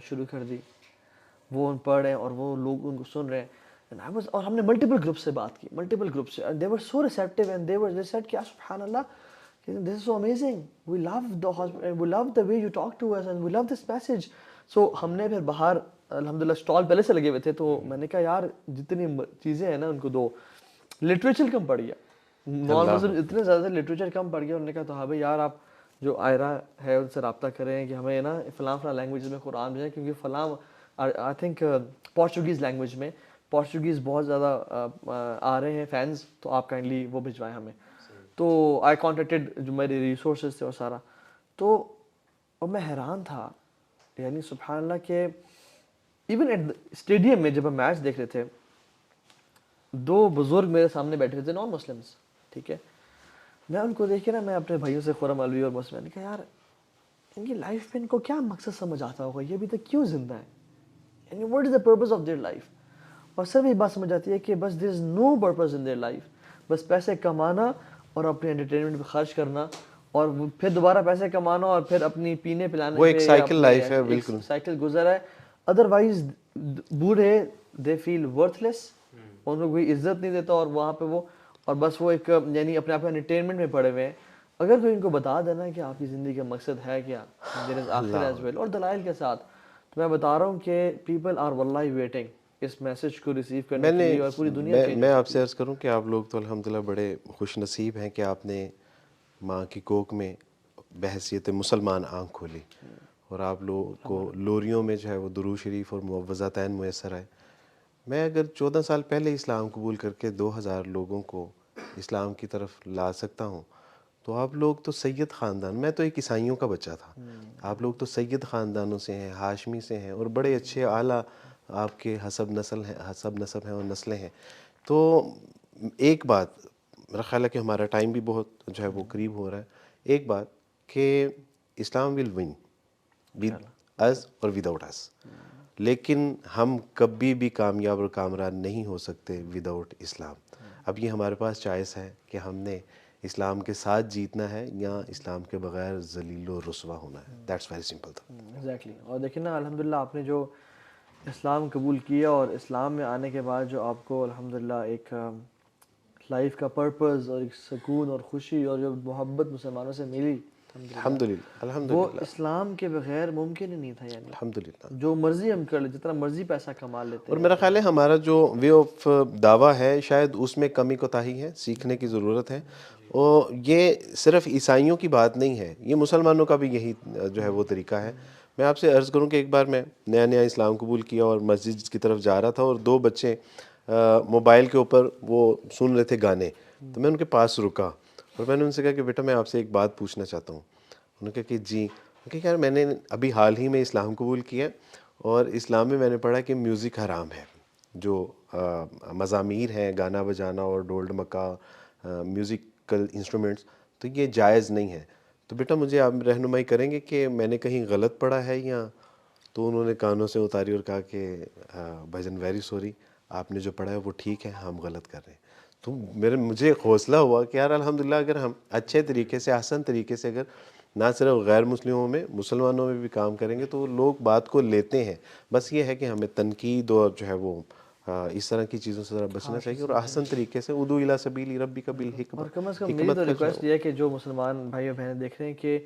شروع کر دی, وہ ان پڑھ رہے ہیں اور وہ لوگ ان کو سن رہے ہیں. اور ہم نے ملٹیپل گروپ سے بات کی, ملٹیپل گروپ سے, they were so receptive and they said کہ سبحان اللہ, this is so amazing, we love the way you talk to us and we love this message. So ہم نے پھر باہر الحمدللہ اسٹال پہلے سے لگے ہوئے تھے, تو میں نے کہا یار جتنی چیزیں ہیں نا ان کو دو. لٹریچر کم پڑ گیا, نان مسلم اتنے زیادہ لٹریچر کم پڑ گیا. انہوں نے کہا تو ہاں بھائی یار آپ جو آئرہ ہے ان سے رابطہ کریں کہ ہمیں نا فلاں لینگویج میں قرآن بھیجیں, کیونکہ فلاں آئی تھنک پورچوگیز لینگویج میں پورچوگیز بہت زیادہ آ رہے ہیں فینس, تو آپ کائنڈلی وہ بھجوائیں ہمیں. تو آئی کانٹیکٹڈ جو میرے ریسورسز تھے اور سارا. تو اور میں حیران تھا یعنی سبحان اللہ کہ ایون ایٹ اسٹیڈیم میں جب ہم میچ دیکھ رہے تھے, دو بزرگ میرے سامنے بیٹھے ہوئے تھے نان مسلمس, ٹھیک ہے, میں ان کو دیکھ کے نا میں اپنے بھائیوں سے خرم علوی اور مسلم نے کہا یار ان کی لائف میں ان کو کیا مقصد سمجھ آتا ہوگا, یہ ابھی تک کیوں زندہ ہے, یعنی what is the purpose of their life. اور سب یہ بات سمجھ آتی ہے کہ بس there is no purpose in their life, بس پیسے کمانا اور اپنے انٹرٹینمنٹ پہ خرچ کرنا, اور پھر دوبارہ پیسے کمانا اور پھر اپنی پینے پلانے وہ ایک سائیکل لائف ہے, بالکل سائیکل گزر ہے. ادروائز بوڑھے دے فیل ورتھ لیس, ان کو کوئی عزت نہیں دیتا, اور وہاں پہ وہ اور بس وہ ایک یعنی اپنے آپ انٹرٹینمنٹ میں پڑے ہوئے ہیں. اگر کوئی ان کو بتا دینا کہ آپ کی زندگی کا مقصد ہے کیا, دیر از آخر ایز ویل, اور دلائل کے ساتھ, تو میں بتا رہا ہوں کہ پیپل آر واللہ ویٹنگ اس میسج کو ریسیو کرنے کے لیے, اور پوری دنیا میں آپ سے عرض کروں کہ آپ لوگ تو الحمدللہ بڑے خوش نصیب ہیں کہ آپ نے ماں کی کوکھ میں بحیثیت مسلمان آنکھ کھولی, اور آپ لوگوں کو لوریوں میں جو ہے وہ درود شریف اور معوذاتین میسر آئے. میں اگر 14 سال پہلے اسلام قبول کر کے 2000 لوگوں کو اسلام کی طرف لا سکتا ہوں, تو آپ لوگ تو سید خاندان, میں تو ایک عیسائیوں کا بچہ تھا, آپ لوگ تو سید خاندانوں سے ہیں, ہاشمی سے ہیں, اور بڑے اچھے اعلیٰ آپ کے حسب نسب ہیں اور نسلیں ہیں. تو ایک بات میرا خیال ہے کہ ہمارا ٹائم بھی بہت جو ہے وہ قریب ہو رہا ہے, ایک بات کہ اسلام ول ون ود اس اور وداؤٹ اس, لیکن ہم کبھی بھی کامیاب اور کامران نہیں ہو سکتے وداؤٹ اسلام. اب یہ ہمارے پاس چوائس ہے کہ ہم نے اسلام کے ساتھ جیتنا ہے یا اسلام کے بغیر ذلیل و رسوا ہونا ہے. دیٹس ویری سمپل تھا. ایگزیکٹلی. اور دیکھیں نا الحمدللہ آپ نے جو اسلام قبول کیا, اور اسلام میں آنے کے بعد جو آپ کو الحمدللہ ایک لائف کا پرپز اور ایک سکون اور خوشی اور جو محبت مسلمانوں سے ملی, الحمدللہ وہ اسلام کے بغیر ممکن ہی نہیں تھا. یعنی الحمدللہ جو مرضی ہم کر لیں, جتنا مرضی پیسہ کما لیتے اور میرا خیال ہے ہمارا جو وے آف دعویٰ ہے شاید اس میں کمی کوتاہی ہے, سیکھنے کی ضرورت ہے. اور یہ صرف عیسائیوں کی بات نہیں ہے, یہ مسلمانوں کا بھی یہی جو ہے وہ طریقہ ہے. میں آپ سے عرض کروں کہ ایک بار میں نیا اسلام قبول کیا اور مسجد کی طرف جا رہا تھا, اور 2 بچے موبائل کے اوپر وہ سن رہے تھے گانے, تو میں ان کے پاس رکا اور میں نے ان سے کہا کہ بیٹا میں آپ سے ایک بات پوچھنا چاہتا ہوں. انہوں نے کہا کہ جی. کہ یار میں نے ابھی حال ہی میں اسلام قبول کیا, اور اسلام میں نے پڑھا کہ میوزک حرام ہے, جو مزامیر ہیں گانا بجانا اور ڈول ڈمکا میوزیکل انسٹرومنٹس, تو یہ جائز نہیں ہے. تو بیٹا مجھے آپ رہنمائی کریں گے کہ میں نے کہیں غلط پڑھا ہے یا؟ تو انہوں نے کانوں سے اتاری اور کہا کہ بھائی جان ویری سوری, آپ نے جو پڑھا ہے وہ ٹھیک ہے, ہم غلط کر رہے ہیں. تو مجھے حوصلہ ہوا کہ یار الحمدللہ اگر ہم اچھے طریقے سے آسان طریقے سے اگر نہ صرف غیر مسلموں میں مسلمانوں میں بھی کام کریں گے تو لوگ بات کو لیتے ہیں. بس یہ ہے کہ ہمیں تنقید اور جو ہے وہ اس طرح کی چیزوں سے ذرا بچنا چاہیے, اور احسن طریقے سے ادعو الی سبیل ربک بالحکمہ. اور کم از کم میری تو ریکویسٹ یہ ہے کہ جو مسلمان بھائی اور بہنیں دیکھ رہے ہیں کہ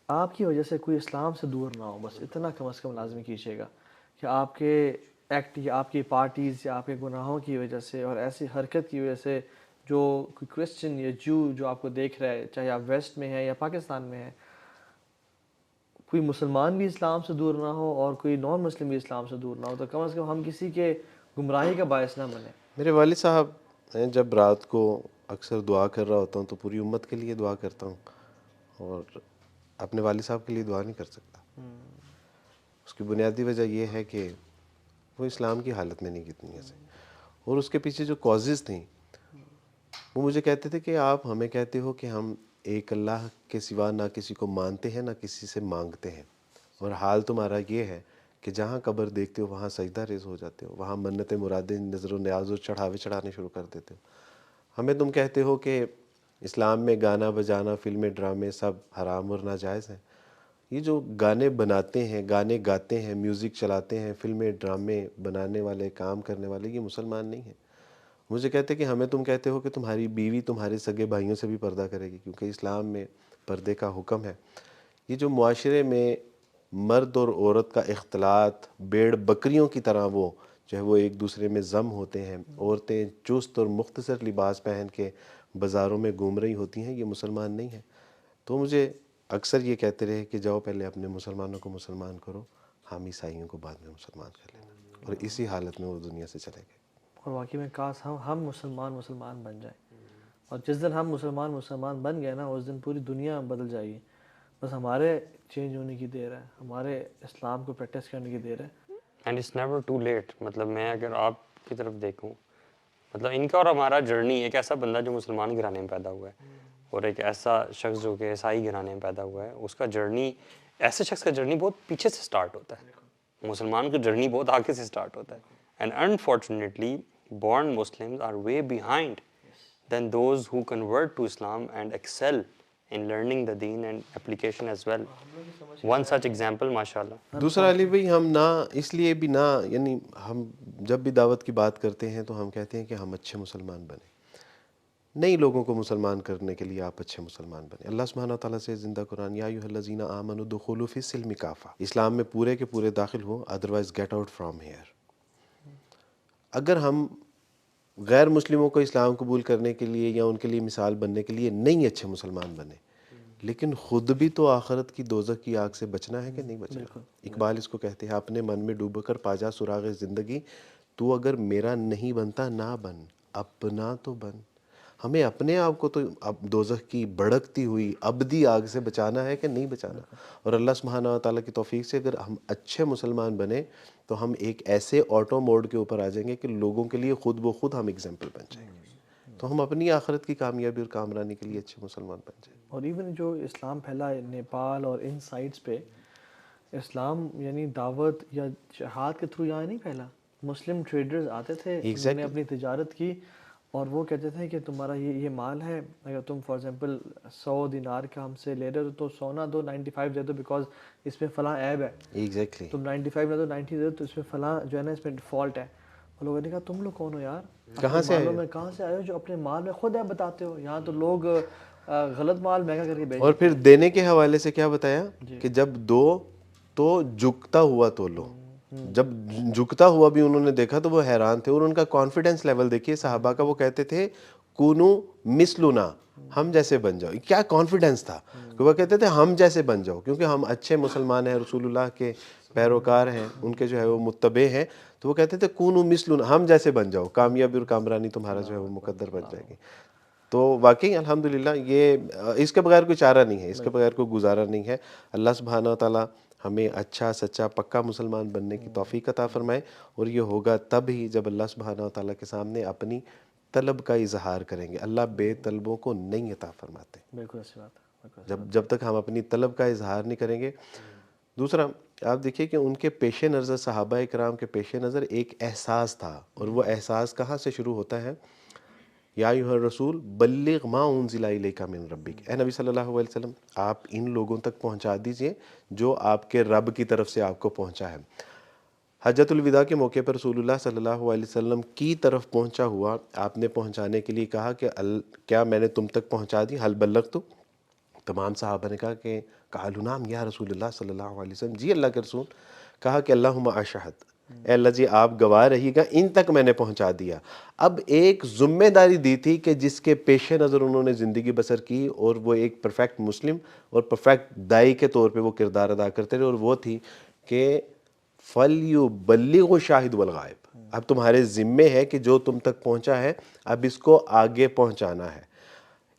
آپ کی وجہ سے کوئی اسلام سے دور نہ ہو, بس اتنا کم از کم لازمی کیجیے گا کہ آپ کے ایکٹ یا آپ کی پارٹیز یا آپ کے گناہوں کی وجہ سے اور ایسی حرکت کی وجہ سے جو کوئی کرسچن یا جو آپ کو دیکھ رہا ہے، چاہے آپ ویسٹ میں ہیں یا پاکستان میں ہیں، کوئی مسلمان بھی اسلام سے دور نہ ہو اور کوئی نان مسلم بھی اسلام سے دور نہ ہو، تو کم از کم ہم کسی کے گمراہی کا باعث نہ بنیں. میرے والد صاحب ہیں، جب رات کو اکثر دعا کر رہا ہوتا ہوں تو پوری امت کے لیے دعا کرتا ہوں، اور اپنے والد صاحب کے لیے دعا نہیں کر سکتا. اس کی بنیادی وجہ یہ ہے کہ وہ اسلام کی حالت میں نہیں کی دنیا سے، اور اس کے پیچھے جو کازز تھیں وہ مجھے کہتے تھے کہ آپ ہمیں کہتے ہو کہ ہم ایک اللہ کے سوا نہ کسی کو مانتے ہیں نہ کسی سے مانگتے ہیں، اور حال تمہارا یہ ہے کہ جہاں قبر دیکھتے ہو وہاں سجدہ ریز ہو جاتے ہو، وہاں منتیں مرادیں نظر و نیاز و چڑھاوے چڑھانے شروع کر دیتے ہو. ہمیں تم کہتے ہو کہ اسلام میں گانا بجانا، فلمیں، ڈرامے سب حرام اور ناجائز ہیں. یہ جو گانے بناتے ہیں، گانے گاتے ہیں، میوزک چلاتے ہیں، فلمیں ڈرامے بنانے والے، کام کرنے والے، یہ مسلمان نہیں ہیں. مجھے کہتے کہ ہمیں تم کہتے ہو کہ تمہاری بیوی تمہارے سگے بھائیوں سے بھی پردہ کرے گی، کیونکہ اسلام میں پردے کا حکم ہے. یہ جو معاشرے میں مرد اور عورت کا اختلاط بھیڑ بکریوں کی طرح وہ جو ہے وہ ایک دوسرے میں ضم ہوتے ہیں، عورتیں چست اور مختصر لباس پہن کے بازاروں میں گھوم رہی ہوتی ہیں، یہ مسلمان نہیں ہے. تو مجھے اکثر یہ کہتے رہے کہ جاؤ پہلے اپنے مسلمانوں کو مسلمان کرو، ہم عیسائیوں کو بعد میں مسلمان کر لینا، اور اسی حالت میں وہ دنیا سے چلے گئے. اور واقعی میں کاش ہم مسلمان بن جائیں، اور جس دن ہم مسلمان بن گئے نا، اس دن پوری دنیا بدل جائے گی. بس ہمارے چینج ہونے کی دیر ہے، ہمارے اسلام کو پریکٹس کرنے کی دیر ہے. And it's never too late. مطلب میں اگر آپ کی طرف دیکھوں، مطلب ان کا اور ہمارا جرنی، ایک ایسا بندہ جو مسلمان گھرانے میں پیدا ہوا ہے اور ایک ایسا شخص جو کہ عیسائی گھرانے میں پیدا ہوا ہے، اس کا جرنی، ایسے شخص کا جرنی بہت پیچھے سے سٹارٹ ہوتا ہے، مسلمان کا جرنی بہت آگے سے سٹارٹ ہوتا ہے. And unfortunately born Muslims are way behind than those who convert to Islam and excel in learning the deen and application as well. One such example, mashallah. دوسرا علی بھائی، ہم نہ اس لیے بھی نہ، یعنی ہم جب بھی دعوت کی بات کرتے ہیں تو ہم کہتے ہیں کہ ہم اچھے مسلمان بنیں، نئی لوگوں کو مسلمان کرنے کے لیے آپ اچھے مسلمان بنیں. اللہ سبحانہ تعالیٰ سے زندہ قرآن، یا ایھا الذین آمنوا ادخلوا فی السلم کافہ، اسلام میں پورے کے پورے داخل ہو، otherwise get out from here. اگر ہم غیر مسلموں کو اسلام قبول کرنے کے لیے یا ان کے لیے مثال بننے کے لیے نہیں اچھے مسلمان بنے، لیکن خود بھی تو آخرت کی دوزخ کی آگ سے بچنا ہے کہ نہیں بچنا. اقبال اس کو کہتے ہیں، اپنے من میں ڈوب کر پاجا سراغ زندگی، تو اگر میرا نہیں بنتا نہ بن، اپنا تو بن. ہمیں اپنے آپ کو تو اب دوزخ کی بھڑکتی ہوئی ابدی آگ سے بچانا ہے کہ نہیں بچانا. اور اللہ سبحانہ و تعالیٰ کی توفیق سے اگر ہم اچھے مسلمان بنے تو ہم ایک ایسے آٹو موڈ کے اوپر آ جائیں گے کہ لوگوں کے لیے خود بخود ہم اگزامپل بن جائیں گے. تو ہم اپنی آخرت کی کامیابی اور کامرانی کے لیے اچھے مسلمان بن جائیں. اور ایون جو اسلام پھیلا ہے نیپال اور ان سائٹس پہ، اسلام یعنی دعوت یا جہاد کے تھرو یہاں نہیں پھیلا. مسلم ٹریڈرز آتے تھے، انہوں نے اپنی تجارت کی، اور وہ کہتے تھے کہ تمہارا یہ مال ہے، اگر تم فار ایگزامپل 100 دینار کا ہم سے لے رہے ہو تو 100 نہ دو، 95 دے دو، بیکاز اس میں فلاں عیب ہے. ایگزیکٹلی. تم 95 نہ دو، 90 دے دو، تو اس میں فلاں جو ہے نا اس میں فالٹ ہے. اور لوگوں نے کہا تم لوگ کون ہو یار، کہاں سے آئے ہو؟ کہاں سے آئے ہو جو اپنے مال میں خود عیب بتاتے ہو؟ یہاں تو لوگ غلط مال مہنگا کر کے بیچ. اور پھر دینے کے حوالے سے کیا بتایا کہ جب دو تو جھکتا ہوا تو لو. جب جھکتا ہوا بھی انہوں نے دیکھا تو وہ حیران تھے. اور ان کا کانفیڈنس لیول دیکھیے صحابہ کا، وہ کہتے تھے کونو مثلنا، ہم جیسے بن جاؤ. کیا کانفیڈنس تھا کہ وہ کہتے تھے ہم جیسے بن جاؤ، کیونکہ ہم اچھے مسلمان ہیں، رسول اللہ کے پیروکار ہیں، ان کے جو ہے وہ متبع ہیں. تو وہ کہتے تھے کونو مثلنا، ہم جیسے بن جاؤ، کامیابی اور کامرانی تمہارا جو ہے وہ مقدر بن جائے گی. تو واقعی الحمدللہ یہ اس کے بغیر کوئی چارہ نہیں ہے، اس کے بغیر کوئی گزارا نہیں ہے. اللہ سبحانہ و تعالیٰ ہمیں اچھا سچا پکا مسلمان بننے کی توفیق عطا فرمائے. اور یہ ہوگا تب ہی جب اللہ سبحانہ و تعالیٰ کے سامنے اپنی طلب کا اظہار کریں گے. اللہ بے طلبوں کو نہیں عطا فرماتے. بالکل اچھی بات ہے. جب تک ہم اپنی طلب کا اظہار نہیں کریں گے. دوسرا آپ دیکھیے کہ ان کے پیش نظر، صحابہ کرام کے پیش نظر ایک احساس تھا، اور وہ احساس کہاں سے شروع ہوتا ہے؟ یا ایھا الرسول بلغ ما انزل الیک من ربک، اے نبی صلی اللہ علیہ وسلم آپ ان لوگوں تک پہنچا دیجئے جو آپ کے رب کی طرف سے آپ کو پہنچا ہے. حجۃ الوداع کے موقع پر رسول اللہ صلی اللہ علیہ وسلم کی طرف پہنچا ہوا، آپ نے پہنچانے کے لیے کہا کہ کیا میں نے تم تک پہنچا دی؟ حل بلغت؟ تمام صحابہ نے کہا کہ قالوا نعم یا رسول اللہ صلی اللہ علیہ وسلم، جی اللہ کے رسول. کہا کہ اللہم اشہد، اے اللہ جی آپ گواہ رہیے گا، ان تک میں نے پہنچا دیا۔ اب ایک ذمہ داری دی تھی کہ جس کے پیش نظر انہوں نے زندگی بسر کی، اور وہ ایک پرفیکٹ مسلم اور پرفیکٹ دائی کے طور پہ وہ کردار ادا کرتے رہے، اور وہ تھی کہ فَلْيُبَلِّغُ الشَّاهِدُ وَالْغَائِبُ، اب تمہارے ذمے ہے کہ جو تم تک پہنچا ہے اب اس کو آگے پہنچانا ہے۔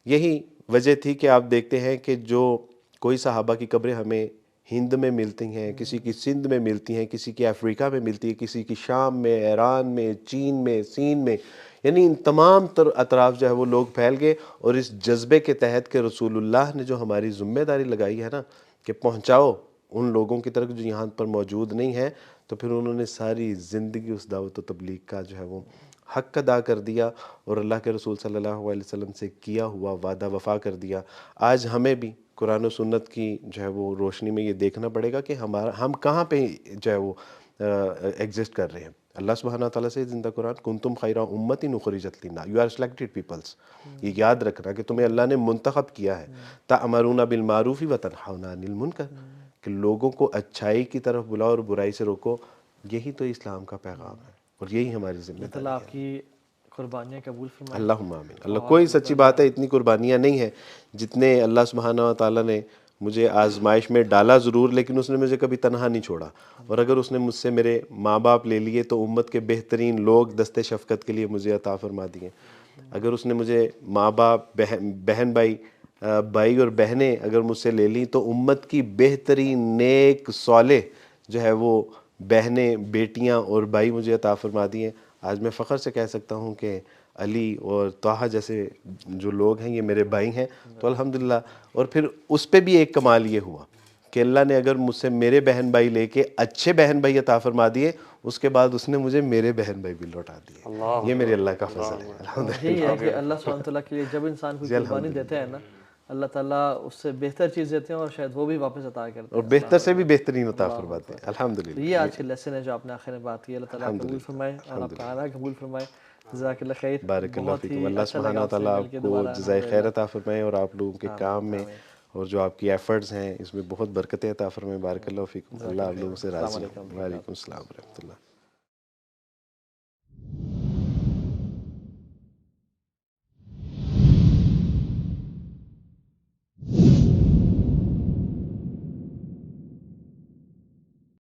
یہی وجہ تھی کہ آپ دیکھتے ہیں کہ جو کوئی صحابہ کی قبریں ہمیں ہند میں ملتی ہیں، کسی کی سندھ میں ملتی ہیں، کسی کی افریقہ میں ملتی ہے، کسی کی شام میں، ایران میں، چین میں، سین میں، یعنی ان تمام اطراف جو ہے وہ لوگ پھیل گئے، اور اس جذبے کے تحت کہ رسول اللہ نے جو ہماری ذمہ داری لگائی ہے نا کہ پہنچاؤ ان لوگوں کی طرف جو یہاں پر موجود نہیں ہیں، تو پھر انہوں نے ساری زندگی اس دعوت و تبلیغ کا جو ہے وہ حق ادا کر دیا، اور اللہ کے رسول صلی اللہ علیہ وسلم سے کیا ہوا وعدہ وفا کر دیا۔ آج ہمیں بھی قرآن و سنت کی جو ہے وہ روشنی میں یہ دیکھنا پڑے گا کہ ہم کہاں پہ جو ہے وہ ایگزسٹ کر رہے ہیں۔ اللہ سبحانہ تعالیٰ سے زندہ قرآن کنتم خیر امت اخرجت للناس، یو آر سلیکٹڈ پیپلس، یہ یاد رکھنا کہ تمہیں اللہ نے منتخب کیا ہے، تأمرون بالمعروف وتنہون عن المنکر، کہ لوگوں کو اچھائی کی طرف بلاؤ اور برائی سے روکو۔ یہی تو اسلام کا پیغام ہے، اور یہی ہماری ذمہ داری اللہ ہے۔ آپ کی قربانیاں قبول فرمائے۔ اللہم آمین۔ اللہ کوئی سچی بات ہے اتنی قربانیاں نہیں ہیں جتنے اللہ سبحانہ و تعالیٰ نے مجھے آزمائش میں ڈالا ضرور، لیکن اس نے مجھے کبھی تنہا نہیں چھوڑا، اور اگر اس نے مجھ سے میرے ماں باپ لے لیے تو امت کے بہترین لوگ دست شفقت کے لیے مجھے عطا فرما دیے۔ اگر اس نے مجھے ماں باپ، بہن بھائی، بھائی اور بہنیں اگر مجھ سے لے لیں تو امت کی بہترین نیک صالح جو ہے وہ بہنیں، بیٹیاں اور بھائی مجھے عطا فرما دیے۔ آج میں فخر سے کہہ سکتا ہوں کہ علی اور طٰہٰ جیسے جو لوگ ہیں یہ میرے بھائی ہیں، تو الحمدللہ۔ اور پھر اس پہ بھی ایک کمال یہ ہوا کہ اللہ نے اگر مجھ سے میرے بہن بھائی لے کے اچھے بہن بھائی عطا فرما دیے، اس کے بعد اس نے مجھے میرے بہن بھائی بھی لوٹا دیے۔ یہ میرے اللہ کا فضل ہے الحمدللہ۔ یہی ہے کہ اللہ سبحانہ تعالیٰ کے لیے جب انسان کوئی قربانی دیتا ہے نا، اللہ تعالیٰ اس سے بہتر چیز دیتے ہیں، اور شاید وہ بھی واپس عطا کرتے ہیں، اور بہتر سے بھی بہترین عطا فرماتے ہیں الحمدللہ۔ تو یہ آج کے لیسن ہے جو آپ نے آخر میں بات کی۔ اللہ تعالیٰ قبول فرمائے اور آپ کا آنا قبول فرمائے۔ جزاک اللہ خیر، بارک اللہ بہت فیکم۔ ہی اللہ اچھا لگا سبحانہ آپ سے تعالیٰ مل آپ کے کو دوبارہ۔ جزائے خیر عطا فرمائے، اور آپ لوگوں کے کام میں اور جو آپ کی ایفرٹس ہیں اس میں بہت برکتیں عطا فرمائے۔ بارک اللہ فیکم۔ اللہ آپ لوگوں سے راضی ہو۔ وعلیکم السلام ورحمۃ اللہ۔